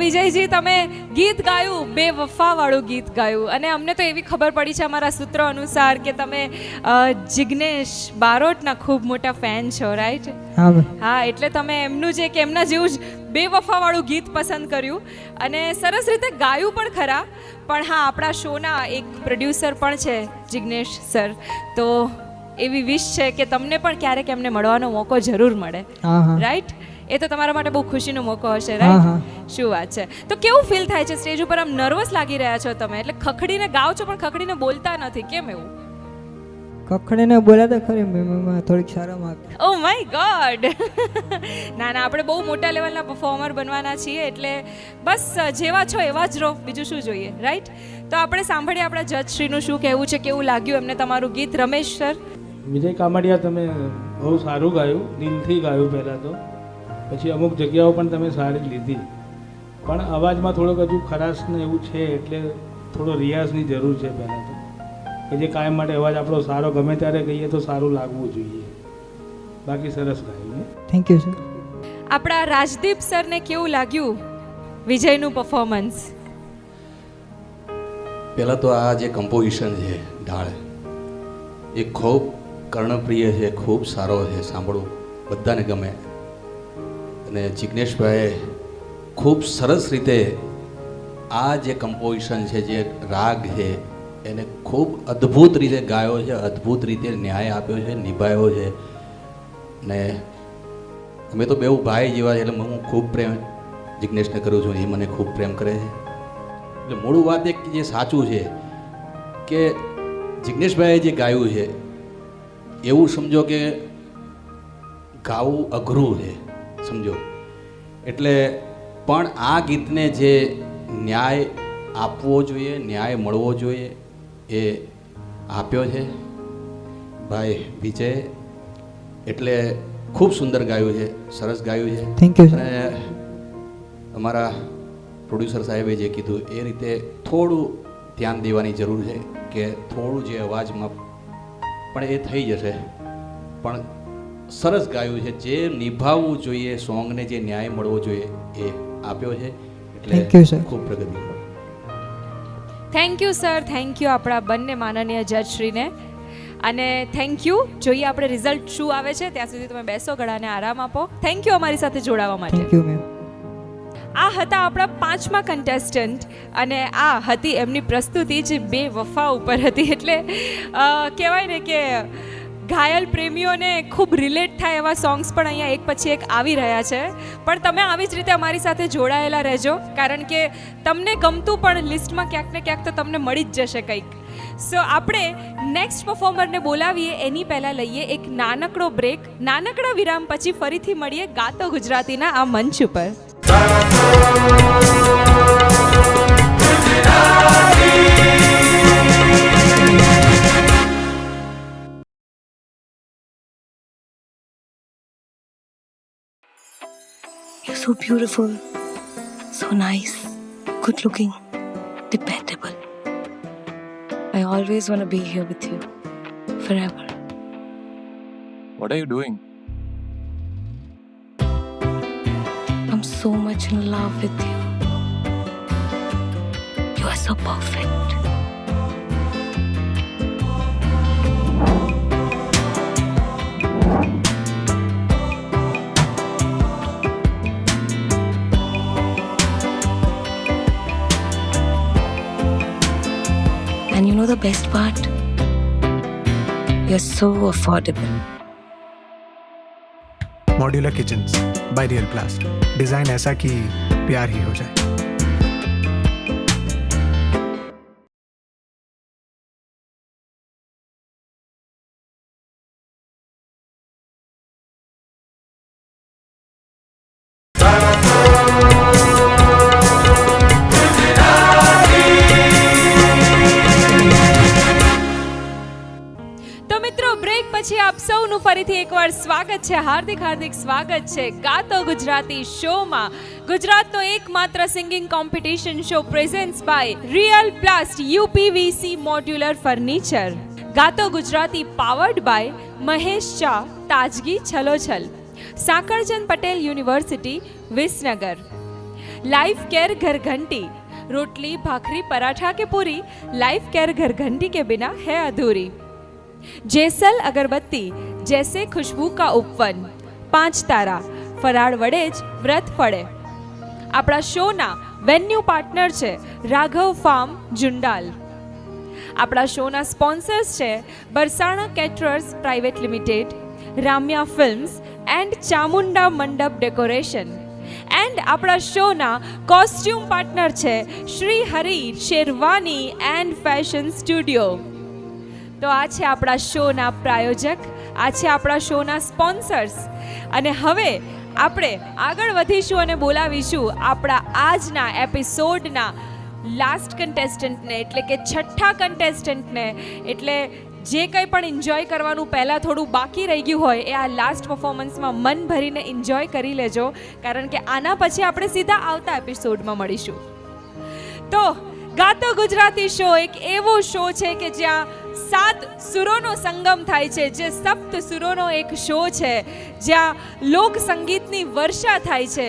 વિજયજી, તમે ગીત ગાયું, બેવફાવાળું ગીત ગાયું, અને અમને તો એવી ખબર પડી છે અમારા સૂત્રો અનુસાર કે તમે જિગ્નેશ બારોટના ખૂબ મોટા ફેન છો, રાઈટ? હા, એટલે તમે એમનું જે કે એમના જેવું જ બેવફાવાળું ગીત પસંદ કર્યું અને સરસ રીતે ગાયું પણ ખરા. પણ હા, આપણા શોના એક પ્રોડ્યુસર પણ છે જિગ્નેશ સર, તો એવી વિશ છે કે તમને પણ ક્યારેક એમને મળવાનો મોકો જરૂર મળે, રાઈટ? એ તો તમારા માટે બહુ ખુશીનો મોકો હશે, રાઈટ? શું વાત છે. તો કેવું ફીલ થાય છે સ્ટેજ ઉપર? આમ નર્વસ લાગી રહ્યા છો તમે, એટલે ખખડીને ગાઓ છો પણ ખખડીને બોલતા નથી, કેમ એવું? કખડીને બોલ્યા તો ખરી, થોડીક શરમ આવે. Oh my God. ના ના, આપણે બહુ મોટા લેવલના પરફોર્મર બનવાના છીએ, એટલે બસ જેવા છો એવા જ રહો, બીજું શું જોઈએ, રાઈટ? તો આપણે સાંભળીએ આપણા જજશ્રીનું શું કહેવું છે, કેવું લાગ્યું એમને તમારું ગીત. રમેશ સર. વિજય કામડિયા, તમે બહુ સારું ગાયું, દિલથી ગાયું પહેલાં તો, પછી અમુક જગ્યાઓ પણ તમે સારી લીધી, પણ અવાજમાં થોડોક હજુ ખરાશ ને એવું છે, એટલે થોડો રિયાઝની જરૂર છે પહેલાં તો, કે જે કાયમ માટે અવાજ આપણો સારો ગમે ત્યારે કહીએ તો સારું લાગવું જોઈએ. બાકી સરસ ગાયું. Thank you sir. આપણા રાજદીપ સરને કેવું લાગ્યું વિજયનું પરફોર્મન્સ? પહેલાં તો આ જે કમ્પોઝિશન છે ઢાળ, એ ખૂબ કર્ણપ્રિય છે, ખૂબ સારો છે, સાંભળવું બધાને ગમે. અને જિગ્નેશભાઈએ ખૂબ સરસ રીતે આ જે કમ્પોઝિશન છે, જે રાગ છે, એને ખૂબ અદ્ભુત રીતે ગાયો છે, અદ્ભુત રીતે ન્યાય આપ્યો છે, નિભાવ્યો છે. ને અમે તો બેઉ ભાઈ જેવા છે, એટલે હું ખૂબ પ્રેમ જિગ્નેશને કરું છું, એ મને ખૂબ પ્રેમ કરે છે. એટલે મૂળ વાત એક જે સાચું છે કે જિગ્નેશભાઈએ જે ગાયું છે એવું સમજો કે ગાવું અઘરું છે, સમજો. એટલે પણ આ ગીતને જે ન્યાય આપવો જોઈએ, ન્યાય મળવો જોઈએ, એ આપ્યો છે ભાઈ વિજય. એટલે ખૂબ સુંદર ગાયું છે, સરસ ગાયું છે. Thank you. અને અમારા પ્રોડ્યુસર સાહેબે જે કીધું એ રીતે થોડું ધ્યાન દેવાની જરૂર છે, કે થોડું જે અવાજમાં પણ એ થઈ જશે, પણ સરસ ગાયું છે. જે નિભાવવું જોઈએ સોંગને, જે ન્યાય મળવો જોઈએ એ આપ્યો છે. એટલે ખૂબ પ્રગતિ. Thank you sir, thank you આપણા બંને માનનીય જજશ્રીને, અને થેન્ક યુ. જોઈએ આપણે રિઝલ્ટ શું આવે છે, ત્યાં સુધી તમે બેસો, ગળાને આરામ આપો. થેન્ક યુ અમારી સાથે જોડાવા માટે. Thank you ma'am. આ હતા આપણા 5મા કન્ટેસ્ટન્ટ, અને આ હતી એમની પ્રસ્તુતિ જે બેવફા ઉપર હતી. એટલે કહેવાય ને કે ઘાયલ પ્રેમીઓને ખૂબ રિલેટ થાય એવા સોંગ્સ પણ અહીંયા એક પછી એક આવી રહ્યા છે. પણ તમે આવી જ રીતે અમારી સાથે જોડાયેલા રહેજો, કારણ કે તમને ગમતું પણ લિસ્ટમાં ક્યાંક ને ક્યાંક તો તમને મળી જ જશે કંઈક. સો આપણે નેક્સ્ટ પરફોર્મરને બોલાવીએ એની પહેલાં લઈએ એક નાનકડો બ્રેક. નાનકડા વિરામ પછી ફરીથી મળીએ ગાતો ગુજરાતીના આ મંચ ઉપર. You're so beautiful, so nice, good looking, dependable. I always want to be here with you, forever. What are you doing? I'm so much in love with you. You are so perfect. And you know the best part? You're so affordable. Modular kitchens by real प्लास्ट. Design ऐसा कि प्यार ही हो जाए. પછી આપ સૌનું ફરીથી એકવાર સ્વાગત છે, હાર્દિક હાર્દિક સ્વાગત છે ગાતો ગુજરાતી શોમાં. ગુજરાતનો એકમાત્ર singing competition show presents by real plast UPVC modular furniture. ગાતો ગુજરાતી પાવર્ડ બાય મહેશ શાહ, તાજગી છલોછલ, Sankalchand Patel university, Visnagar. Life care घर घंटी, रोटली भाखरी पराठा के पूरी, लाइफ केयर घर घंटी के बिना है अधूरी। जेसल अगरबत्ती जैसे खुशबू का उपवन, 5 तारा, फराळ वडे જ વ્રત ફળે। આપણા શોના વેન્યુ પાર્ટનર છે રાઘવ ફાર્મ જુંડાલ। આપણા શોના સ્પોન્સર્સ છે Barsana caterers private limited, Ramya films and Chamunda Mandap decoration. And આપણા શોના કોસ્ટ્યુમ પાર્ટનર છે Shri Hari Sherwani and fashion studio. તો આ છે આપણા શોના પ્રાયોજક, આ છે આપણા શોના સ્પોન્સર્સ। અને હવે આપણે આગળ વધીશું અને બોલાવીશું આપણા આજના એપિસોડના લાસ્ટ કન્ટેસ્ટન્ટને, એટલે કે છઠ્ઠા કન્ટેસ્ટન્ટને। એટલે જે કંઈ પણ એન્જોય કરવાનું પહેલાં થોડું બાકી રહી ગયું હોય એ આ લાસ્ટ પરફોર્મન્સમાં મન ભરીને એન્જોય કરી લેજો, કારણ કે આના પછી આપણે સીધા આવતા એપિસોડમાં મળીશું। તો ગાતો ગુજરાતી શો એક એવો શો છે કે જ્યાં 7 સુરોનો સંગમ થાય છે, જે સપ્ત સુરોનો એક શો છે, જ્યાં લોક સંગીતની વર્ષા થાય છે,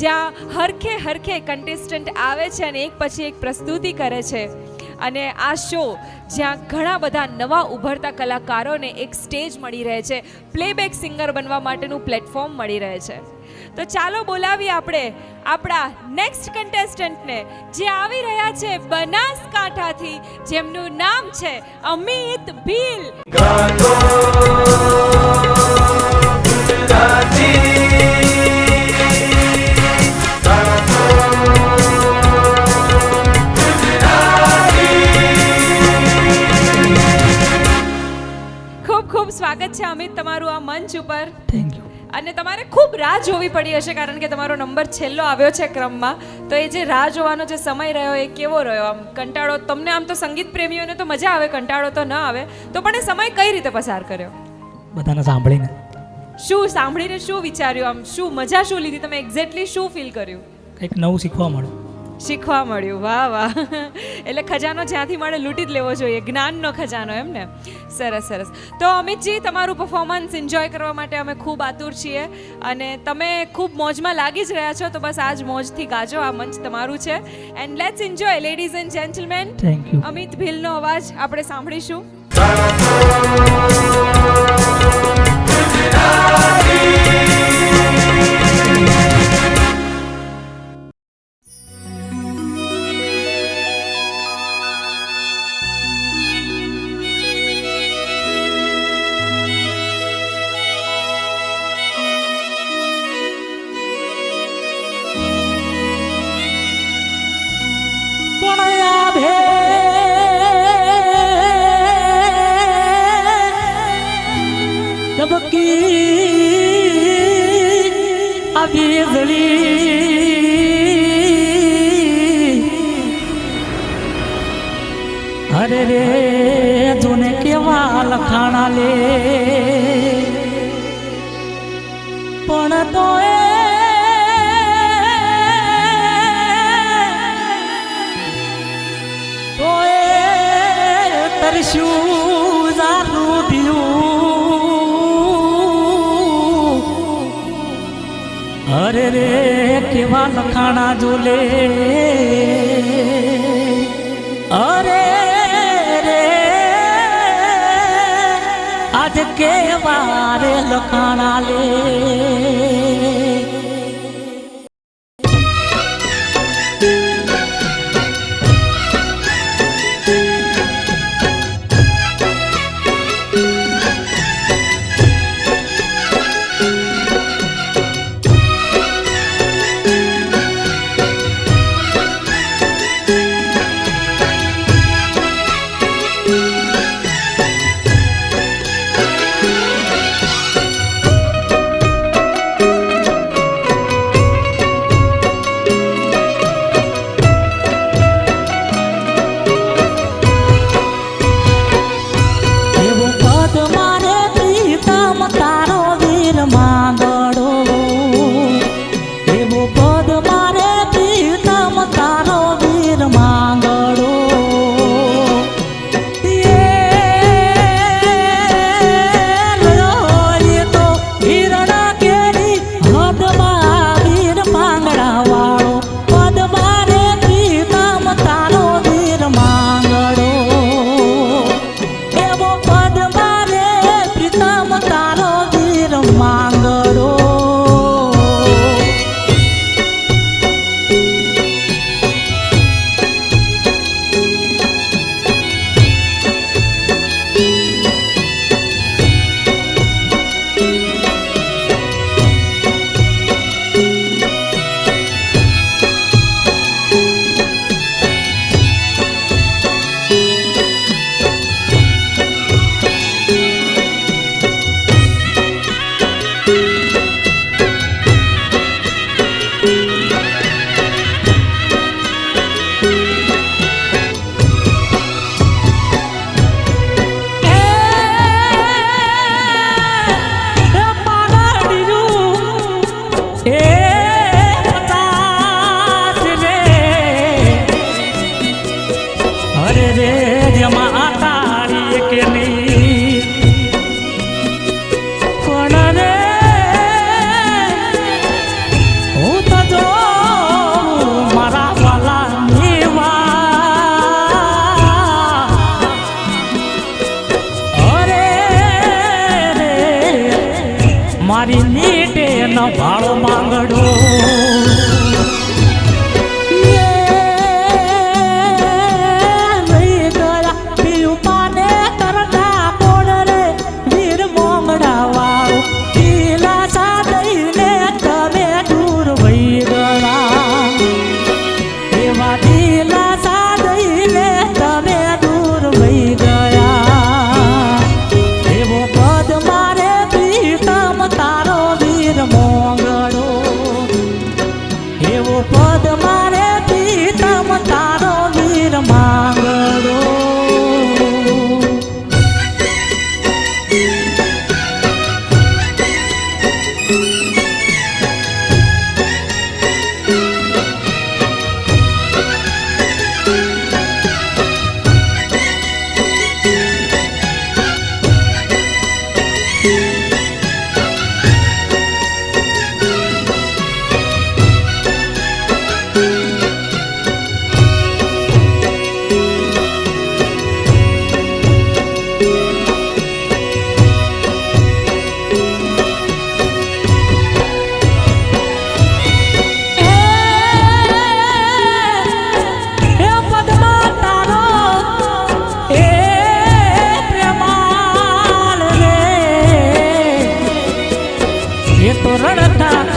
જ્યાં હરખે હરખે કન્ટેસ્ટન્ટ આવે છે અને એક પછી એક પ્રસ્તુતિ કરે છે। અને આ શો જ્યાં ઘણા બધા નવા ઉભરતા કલાકારોને એક સ્ટેજ મળી રહે છે, પ્લેબેક સિંગર બનવા માટેનું પ્લેટફોર્મ મળી રહે છે। તો ચાલો બોલાવીએ આપણે આપણા નેક્સ્ટ કન્ટેસ્ટન્ટને, જે આવી રહ્યા છે બનાસકાંઠાથી, જેમનું નામ છે અમિત ભીલ। ખૂબ ખૂબ સ્વાગત છે અમિત તમારું આ મંચ ઉપર। Thank you. અને તમારે ખૂબ રાહ જોવી પડી હશે, કારણ કે તમારો નંબર છેલ્લો આવ્યો છે ક્રમમાં। તો એ જે રાહ જોવાનો જે સમય રહ્યો એ કેવો રહ્યો? આમ કંટાળો તમને? આમ તો સંગીત પ્રેમીઓને તો મજા આવે, કંટાળો તો ન આવે, તો પણ એ સમય કઈ રીતે પસાર કર્યો? બધાને સાંભળીને। શું સાંભળીને શું વિચાર્યું? આમ શું મજા શું લીધી તમે? એક્ઝેક્ટલી શું ફીલ કર્યું? કંઈક નવું શીખવા મળ્યું। શીખવા મળ્યું, વાહ વાહ। એટલે ખજાનો જ્યાંથી મળે લૂંટી જ લેવો જોઈએ, જ્ઞાનનો ખજાનો, એમ ને? સરસ સરસ। તો અમિતજી, તમારું પરફોર્મન્સ એન્જોય કરવા માટે અમે ખૂબ આતુર છીએ અને તમે ખૂબ મોજમાં લાગી જ રહ્યા છો, તો બસ આજ મોજથી ગાજો, આ મંચ તમારું છે। And let's enjoy ladies and gentleman. Thank you. Amit ભીલનો અવાજ આપણે સાંભળીશું। અરે રે જોને કેવા લખાણા લે, પણ તો તરસ્યું જાનું દિયું। અરે રે કેવા લખાણા જોલે, અરે રે આજ કેવા રે લખાણા લે। મારી મીટે ન ભાળો માંગડો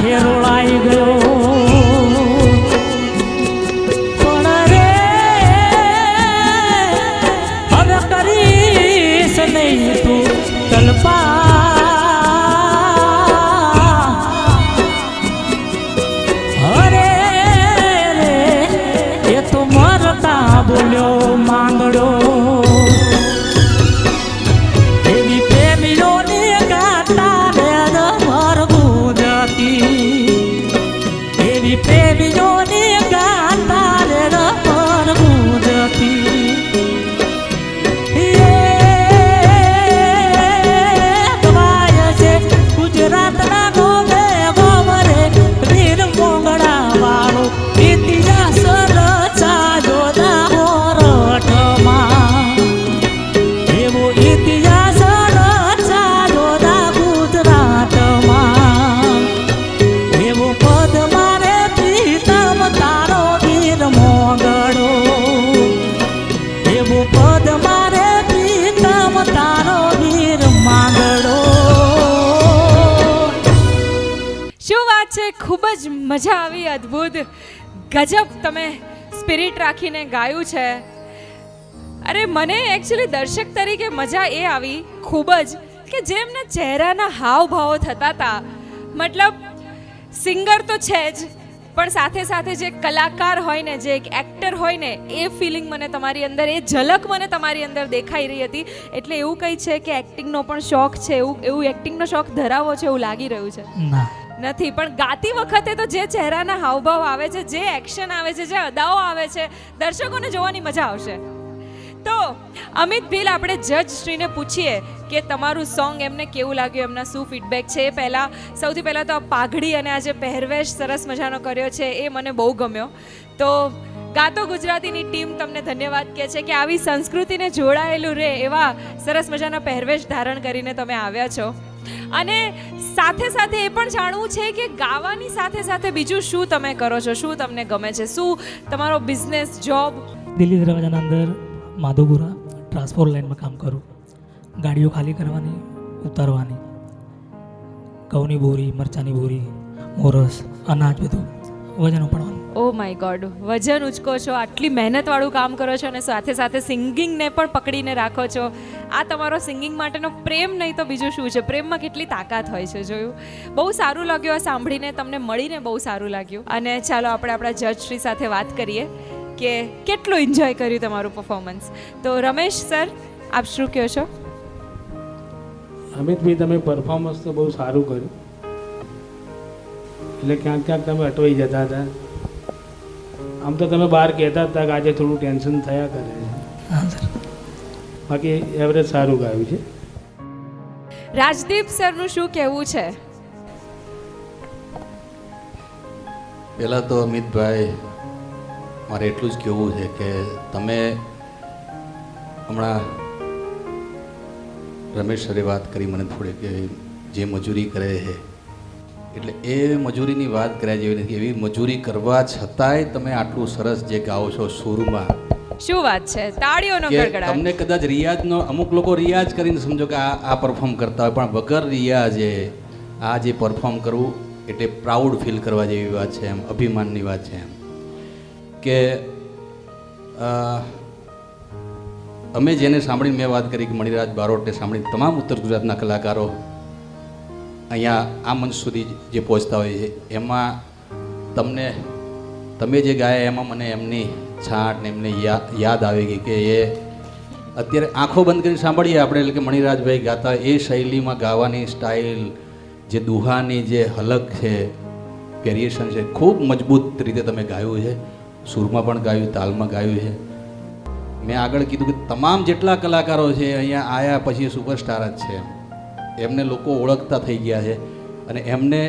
ખેરોળાઈ ગયો પણ રે હવે કરીશ નહીં તું કલ્પા અરે રે એ તો મરતા બોલ્યો માંગડો એવી પ્રેમીઓની ગાતા એવી પ્રેમીઓની ગાતા રે પર ગુજતી ગવાય છે ગુજરાતના ગોમે ગોમરે વીર મોંગળા વાળો ઇતિહાસ રચાયો દાહોરઠમાં એવો ઇતિહાસ રચાયો દા ગુજરાતમાં એવો પદ મારે પ્રીતમ તારો વીર મોગડો એવો પદ મારે પ્રીતમ તારો વીર માંગડો. શું વાત છે, ખૂબ જ મજા આવી, અદ્ભુત, ગજબ તમે સ્પિરિટ રાખીને ગાયું છે. અરે મને એકચ્યુઅલી દર્શક તરીકે મજા એ આવી ખૂબ જ કે જેમના ચહેરાના હાવભાવો થતા હતા, મતલબ સિંગર તો છે જ પણ સાથે સાથે જે કલાકાર હોય ને, જે એક એક્ટર હોય ને, એ ફિલિંગ મને તમારી અંદર, એ ઝલક મને તમારી અંદર દેખાઈ રહી હતી. એટલે એવું કંઈ છે કે એક્ટિંગનો પણ શોખ છે, એવું એક્ટિંગનો શોખ ધરાવો છે એવું લાગી રહ્યું છે? નથી, પણ ગાતી વખતે તો જે ચહેરાના હાવભાવ આવે છે, જે એક્શન આવે છે, જે અદાઓ આવે છે, દર્શકોને જોવાની મજા આવશે. તો અમિત ભીલ, આપણે જજ શ્રીને પૂછીએ કે તમારું સોંગ એમને કેવું લાગ્યું, એમના શું ફીડબેક છે. સૌથી પહેલાં તો આ પાઘડી અને આ જે પહેરવેશ સરસ મજાનો કર્યો છે એ મને બહુ ગમ્યો. તો ગાતો ગુજરાતીની ટીમ તમને ધન્યવાદ કહે છે કે આવી સંસ્કૃતિને જોડાયેલું રહે એવા સરસ મજાના પહેરવેશ ધારણ કરીને તમે આવ્યા છો. અને સાથે સાથે એ પણ જાણવું છે કે ગાવાની સાથે સાથે બીજું શું તમે કરો છો, શું તમને ગમે છે, શું તમારો બિઝનેસ, જોબ? દિલ્હી દરવાજાના અંદર માધોપુરા ટ્રાન્સપોર્ટ લાઇનમાં કામ કરું. ગાડીઓ ખાલી કરવાની, ઉતારવાની, ઘઉંની બોરી, મરચાંની બોરી, મોરસ, અનાજ, બધું વજન ઉપાડવાનું. ઓ માય ગોડ, વજન ઉચકો છો, આટલી મહેનતવાળું કામ કરો છો અને સાથે સાથે સિંગિંગને પણ પકડીને રાખો છો. આ તમારો સિંગિંગ માટેનો પ્રેમ નહીં તો બીજું શું છે? પ્રેમમાં કેટલી તાકાત હોય છે, જોયું. બહુ સારું લાગ્યું આ સાંભળીને, તમને મળીને બહુ સારું લાગ્યું. અને ચાલો આપણે આપણા જજ શ્રી સાથે વાત કરીએ કે કેટલું એન્જોય કર્યું તમારું પરફોર્મન્સ. તો રમેશ સર, આપ શું કહો છો? અમિતભાઈ, તમે પરફોર્મન્સ તો બહુ સારું કર્યું, એટલે ક્યાંક ક્યાંક તમે અટવાઈ જતા હતા. આમ તો તમે બહાર કહેતા હતા કે આજે થોડું ટેન્શન થયા કરે છે, બાકી એવરેજ સારું ગાયું છે. રાજદીપ સરનું શું કહેવું છે? પહેલાં તો અમિતભાઈ, મારે એટલું જ કહેવું છે કે તમે હમણાં રમેશ સરે વાત કરી, મને થોડીક જે મજૂરી કરે છે, એટલે એ મજૂરીની વાત કર્યા જેવી નથી. એવી મજૂરી કરવા છતાંય તમે આટલું સરસ જે ગાઓ છો સુરમાં, શું વાત છે, તાળીઓનો કે ગડગડાટ. તમને કદાચ રિયાઝનો, અમુક લોકો રિયાઝ કરીને સમજો કે આ પરફોર્મ કરતા હોય, પણ વગર રિયાઝે આ જે પરફોર્મ કરવું એટલે પ્રાઉડ ફીલ કરવા જેવી વાત છે, એમ અભિમાનની વાત છે. એમ કે અમે જેને સાંભળીને મેં વાત કરી કે મણિરાજ બારોટને સાંભળીને તમામ ઉત્તર ગુજરાતના કલાકારો અહીંયા આ મંચ સુધી જે પહોંચતા હોય છે, એમાં તમે જે ગાયા એમાં મને એમની છાંટ ને એમને યાદ આવી ગઈ કે એ અત્યારે આંખો બંધ કરીને સાંભળીએ આપણે, એટલે કે મણિરાજભાઈ ગાતા એ શૈલીમાં ગાવાની સ્ટાઇલ, જે દુહાની જે હલક છે, વેરિએશન છે, ખૂબ મજબૂત રીતે તમે ગાયું છે. સૂરમાં પણ ગાયું, તાલમાં ગાયું છે. મેં આગળ કીધું કે તમામ જેટલા કલાકારો છે અહીંયા આવ્યા પછી સુપરસ્ટાર જ છે. એમને લોકો ઓળખતા થઈ ગયા છે અને એમને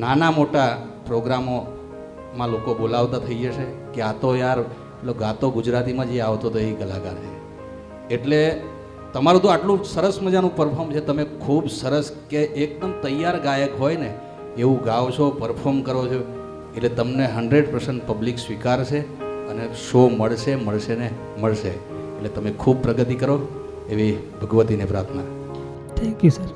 નાના મોટા પ્રોગ્રામોમાં લોકો બોલાવતા થઈ જશે કે આ તો યાર પેલો ગાતો ગુજરાતીમાં જે આવતો તો એ કલાકાર છે. એટલે તમારું તો આટલું સરસ મજાનું પરફોર્મ છે, તમે ખૂબ સરસ કે એકદમ તૈયાર ગાયક હોય ને એવું ગાઓ છો, પરફોર્મ કરો છો, એટલે તમને 100% પબ્લિક સ્વીકારશે અને શો મળશે ને મળશે. એટલે તમે ખૂબ પ્રગતિ કરો એવી ભગવતીને પ્રાર્થના. Thank you sir.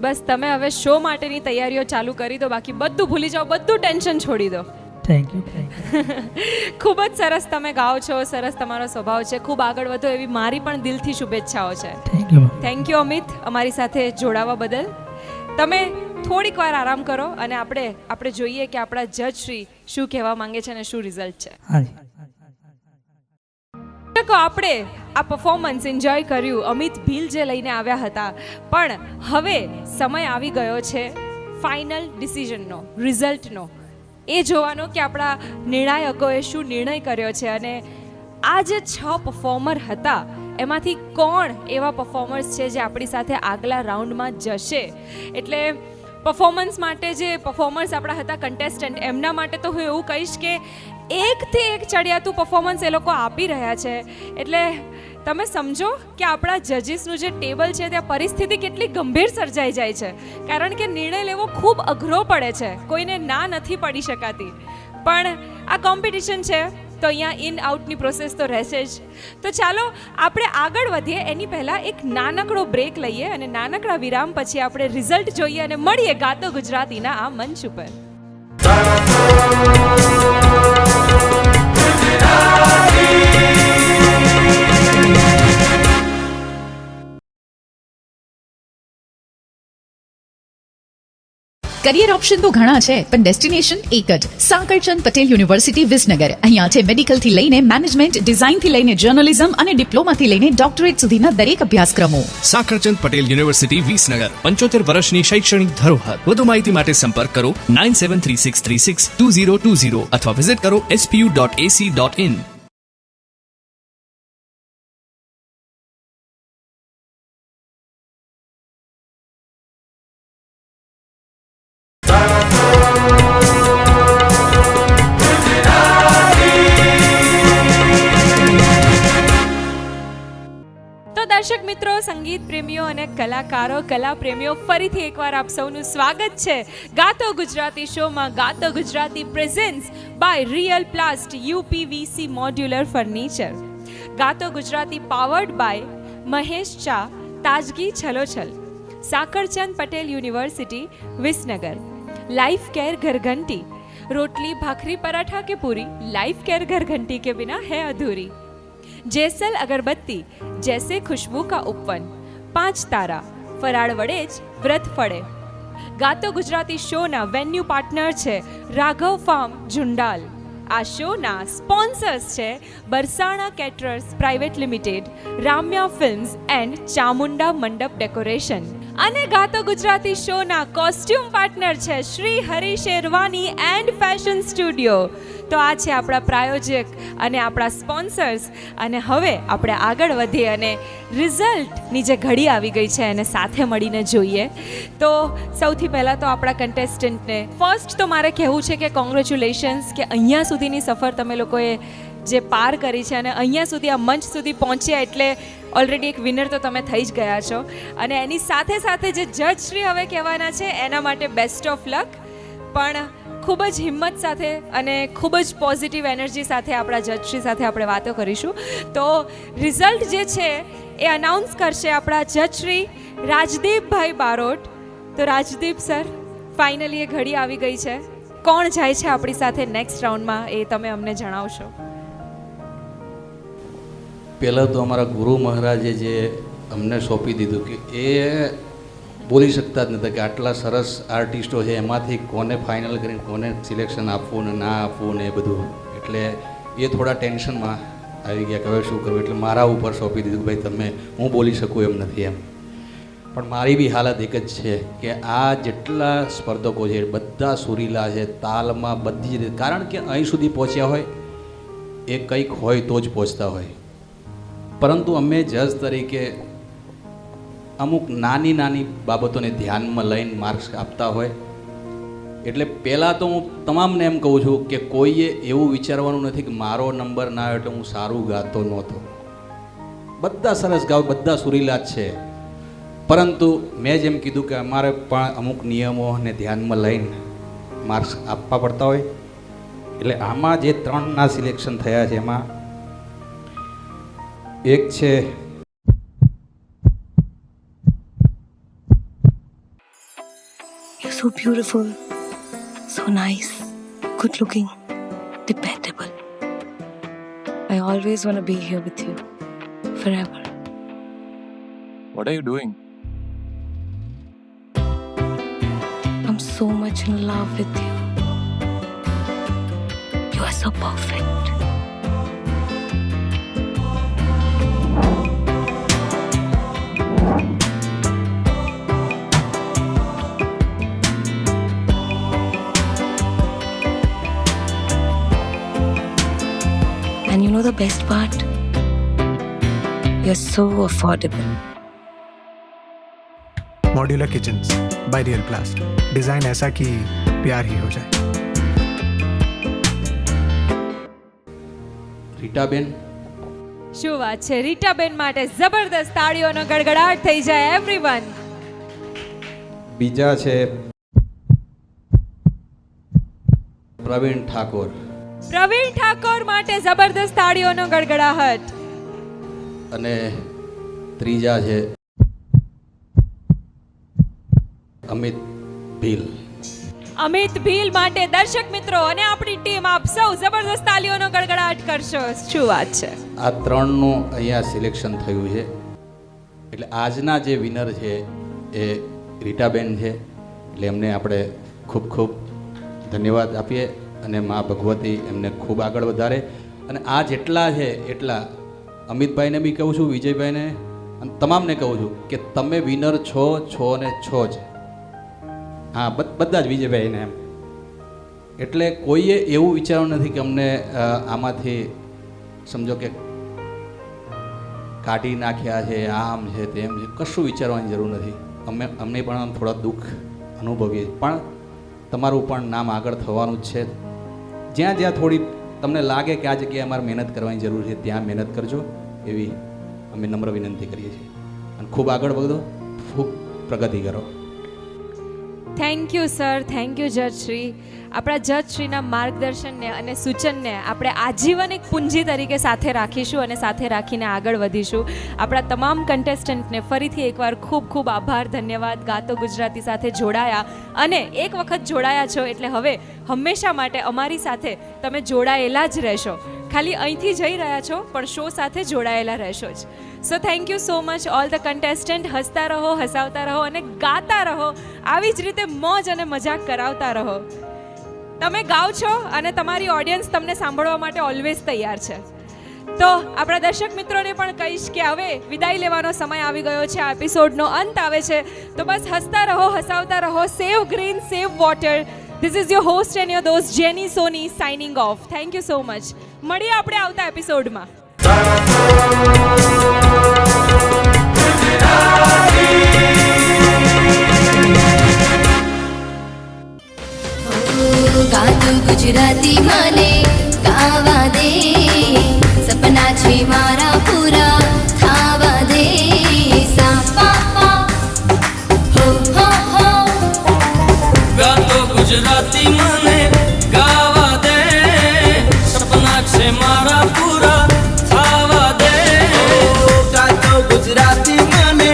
બસ તમે હવે શો માટેની તૈયારીઓ ચાલુ કરી દો, બાકી બધું ભૂલી જાઓ, બધું ટેન્શન છોડી દો. Thank you. ખૂબ જ સરસ તમે ગાઓ છો, સરસ તમારો સ્વભાવ છે, ખૂબ આગળ વધો એવી મારી પણ દિલથી શુભેચ્છાઓ છે. થેન્ક યુ અમિત, અમારી સાથે જોડાવા બદલ. તમે થોડીક વાર આરામ કરો અને આપણે જોઈએ કે આપણા જજ શ્રી શું કહેવા માંગે છે અને શું રિઝલ્ટ છે. આપણે આ પરફોર્મન્સ એન્જોય કર્યું, અમિત ભીલ જે લઈને આવ્યા હતા, પણ હવે સમય આવી ગયો છે ફાઇનલ ડિસિઝનનો, રિઝલ્ટનો, એ જોવાનો કે આપણા નિર્ણાયકોએ શું નિર્ણય કર્યો છે અને આ જે 6 પરફોર્મર હતા એમાંથી કોણ એવા પરફોર્મર્સ છે જે આપણી સાથે આગલા રાઉન્ડમાં જશે. એટલે પરફોર્મન્સ માટે જે પરફોર્મર્સ આપણા હતા કન્ટેસ્ટન્ટ, એમના માટે તો હું એવું કહીશ કે એકથી એક ચડિયાતું પરફોર્મન્સ એ લોકો આપી રહ્યા છે. એટલે તમે સમજો કે આપણા જજીસનું જે ટેબલ છે ત્યાં પરિસ્થિતિ કેટલી ગંભીર સર્જાઈ જાય છે, કારણ કે નિર્ણય લેવો ખૂબ અઘરો પડે છે, કોઈને ના નથી પડી શકાતી. પણ આ કોમ્પિટિશન છે તો અહીંયા ઇન આઉટની પ્રોસેસ તો રહેશે જ. તો ચાલો આપણે આગળ વધીએ એની પહેલાં એક નાનકડો બ્રેક લઈએ અને નાનકડા વિરામ પછી આપણે રિઝલ્ટ જોઈએ અને મળીએ ગાતો ગુજરાતીના આ મંચ ઉપર. કરિયર ઓપ્શન તો ઘણા છે, પણ ડેસ્ટિનેશન એક જ, સાંકળચંદ પટેલ યુનિવર્સિટી વિસનગર. અહીંયા છે મેડિકલ થી લઈને મેનેજમેન્ટ, ડિઝાઇન થી લઈને જર્નલિઝમ અને ડિપ્લોમાથી લઈને ડોક્ટરેટ સુધીના દરેક અભ્યાસક્રમો. સાંકળચંદ પટેલ યુનિવર્સિટી વિસનગર, 75 વર્ષની શૈક્ષણિક ધરોહર. વધુ માહિતી માટે સંપર્ક કરો 9736362020 અથવા વિઝિટ કરો spu.ac.in. દર્શક મિત્રો, સંગીત પ્રેમીઓ અને કલાકારો, કલા પ્રેમીઓ, ફરીથી એકવાર આપ સૌનું સ્વાગત છે ગાતો ગુજરાતી શોમાં. ગાતો Gujarati presents by real plast UPVC modular furniture. ગાતો ગુજરાતી પાવર્ડ બાય મહેશ શાહ, તાજગી છલોછલ, Sakarchand Patel university Visnagar. Life care ઘરઘંટી, રોટલી भाखरी पराठा के पूरी, लाइफ केयर घर घंटी के बिना है अधूरी. जेसल अगरबत्ती, जैसे खुशबू का उपवन, 5 तारा, फराळ वडे જ વ્રત ફળે. ગાતો ગુજરાતી શોના વેન્યુ પાર્ટનર છે રાઘવ ફાર્મ ઝુંડાલ. આ શોના સ્પોન્સર્સ છે Barsana caterers private limited, Ramya films and Chamunda Mandap decoration. અને ગાતો ગુજરાતી શોના કોસ્ટ્યુમ પાર્ટનર છે Shri Hari Sherwani and fashion studio. તો આ છે આપણા પ્રાયોજક અને આપણા સ્પોન્સર્સ. અને હવે આપણે આગળ વધીએ અને રિઝલ્ટની જે ઘડી આવી ગઈ છે એને સાથે મળીને જોઈએ. તો સૌથી પહેલાં તો આપણા કન્ટેસ્ટન્ટને ફર્સ્ટ તો મારે કહેવું છે કે કોંગ્રેચ્યુલેશન્સ, કે અહીંયા સુધીની સફર તમે લોકોએ જે પાર કરી છે અને અહીંયા સુધી આ મંચ સુધી પહોંચ્યા એટલે ઓલરેડી એક વિનર તો તમે થઈ જ ગયા છો. અને એની સાથે સાથે જે જજ શ્રી હવે કહેવાના છે એના માટે બેસ્ટ ઓફ લક. પણ ખૂબ જ હિંમત સાથે અને ખૂબ જ પોઝિટિવ એનર્જી સાથે આપણા જજશ્રી સાથે આપણે વાતો કરીશું. તો રિઝલ્ટ જે છે એ અનાઉન્સ કરશે આપણા જજશ્રી રાજદીપભાઈ બારોટ. તો રાજદીપ સર, ફાઇનલી એ ઘડી આવી ગઈ છે. કોણ જાય છે આપણી સાથે નેક્સ્ટ રાઉન્ડમાં એ તમે અમને જણાવશો. પહેલાં તો અમારા ગુરુ મહારાજે જે અમને સોંપી દીધું કે એ બોલી શકતા જ નહોતા કે આટલા સરસ આર્ટિસ્ટો છે એમાંથી કોને ફાઇનલ કરીને કોને સિલેક્શન આપવું ને ના આપવું ને એ બધું. એટલે એ થોડા ટેન્શનમાં આવી ગયા કે હવે શું કરવું. એટલે મારા ઉપર સોંપી દીધું કે ભાઈ તમે, હું બોલી શકું એમ નથી એમ. પણ મારી બી હાલત એક જ છે કે આ જેટલા સ્પર્ધકો છે બધા સુરીલા છે, તાલમાં બધી જ રીતે. કારણ કે અહીં સુધી પહોંચ્યા હોય એ કંઈક હોય તો જ પહોંચતા હોય. પરંતુ અમે જજ તરીકે અમુક નાની નાની બાબતોને ધ્યાનમાં લઈને માર્ક્સ આપતા હોય. એટલે પહેલાં તો હું તમામને એમ કહું છું કે કોઈએ એવું વિચારવાનું નથી કે મારો નંબર ના આવ્યો એટલે હું સારું ગાતો નહોતો. બધા સરસ ગાવ, બધા સુરીલા જ છે. પરંતુ મેં જેમ કીધું કે અમારે પણ અમુક નિયમોને ધ્યાનમાં લઈને માર્ક્સ આપવા પડતા હોય. એટલે આમાં જે 3ના સિલેક્શન થયા છે એમાં એક છે You're so beautiful, so nice, good looking, dependable. I always want to be here with you, forever. What are you doing? I'm so much in love with you. You are so perfect. And you know the best part? You're so affordable. Modular kitchens by real प्लास्ट. Design ऐसा कि प्यार ही हो जाए. રીટાબેન, શું વાત છે. રીટાબેન માટે જબરદસ્ત તાળીઓનો ગડગડાટ થઈ જાય એવરીવન. બીજા છે પ્રવીણ ઠાકોર. પ્રવીણ ઠાકોર માટે જબરદસ્ત તાળીઓનો ગડગડાહટ. અને ત્રીજા છે અમિત ભીલ. અમિત ભીલ માટે દર્શક મિત્રો અને આપણી ટીમ આપ સૌ જબરદસ્ત તાળીઓનો ગડગડાટ કરશો. શું વાત છે. આ 3નું અહીંયા સિલેક્શન થયું છે. એટલે આજના જે વિનર છે એ રીટાબેન છે. એટલે એમને આપણે ખૂબ ખૂબ ધન્યવાદ આપીએ અને મા ભગવતી એમને ખૂબ આગળ વધારે. અને આ જેટલા છે એટલા અમિતભાઈને બી કહું છું, વિજયભાઈને અને તમામને કહું છું કે તમે વિનર છો ને છો જ. હા, બધા જ વિજયભાઈને એમ. એટલે કોઈએ એવું વિચારવું નથી કે અમને આમાંથી સમજો કે કાઢી નાખ્યા છે, આમ છે તેમ છે. કશું વિચારવાની જરૂર નથી. અમને પણ થોડા દુઃખ અનુભવીએ, પણ તમારું પણ નામ આગળ થવાનું જ છે. જ્યાં જ્યાં થોડી તમને લાગે કે આ જગ્યાએ અમારે મહેનત કરવાની જરૂર છે ત્યાં મહેનત કરજો એવી અમે નમ્ર વિનંતી કરીએ છીએ. અને ખૂબ આગળ વધો, ખૂબ પ્રગતિ કરો. Thank you sir, thank you જજશ્રી. આપણા જજશ્રીના માર્ગદર્શનને અને સૂચનને આપણે આજીવન એક પૂંજી તરીકે સાથે રાખીશું અને સાથે રાખીને આગળ વધીશું. આપણા તમામ કન્ટેસ્ટન્ટને ફરીથી એકવાર ખૂબ ખૂબ આભાર, ધન્યવાદ. ગાતો ગુજરાતી સાથે જોડાયા અને એક વખત જોડાયા છો એટલે હવે હંમેશા માટે અમારી સાથે તમે જોડાયેલા જ રહેશો. ખાલી અહીંથી જઈ રહ્યા છો પણ શો સાથે જોડાયેલા રહેશો જ. So thank you so much all the contestant. હસતા રહો, હસાવતા રહો અને ગાતા રહો. આવી જ રીતે મોજ અને મજાક કરાવતા રહો. તમે ગાઓ છો અને તમારી ઓડિયન્સ તમને સાંભળવા માટે ઓલવેઝ તૈયાર છે. તો આપણા દર્શક મિત્રોને પણ કહીશ કે હવે વિદાય લેવાનો સમય આવી ગયો છે. આ એપિસોડનો અંત આવે છે. તો બસ હસતા રહો, હસાવતા રહો. Save green, save water. This is your host and your host Jenny Soni signing off. Thank you so much. મળીએ આપણે આવતા એપિસોડમાં. ગાતું ગુજરાતી માને ગાવા દે. ગુજરાતી મને ગાવા દે સપના છે મારા પૂરા થવા દે ગાતો ગુજરાતી મને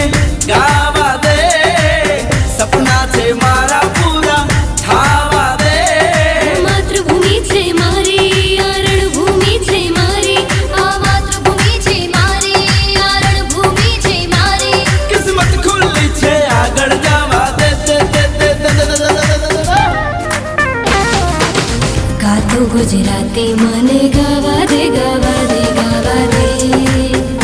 ગાવા દે સપના છે મારા પૂરા થવા દે માતૃભૂમિ છે મારી આ રણભૂમિ છે મારી આ માતૃભૂમિ છે મારી આ રણભૂમિ છે મારી કિસ્મત ખુલ્લી છે આગળ જવા દે ગાતો ગુજરાતી મને ગાવા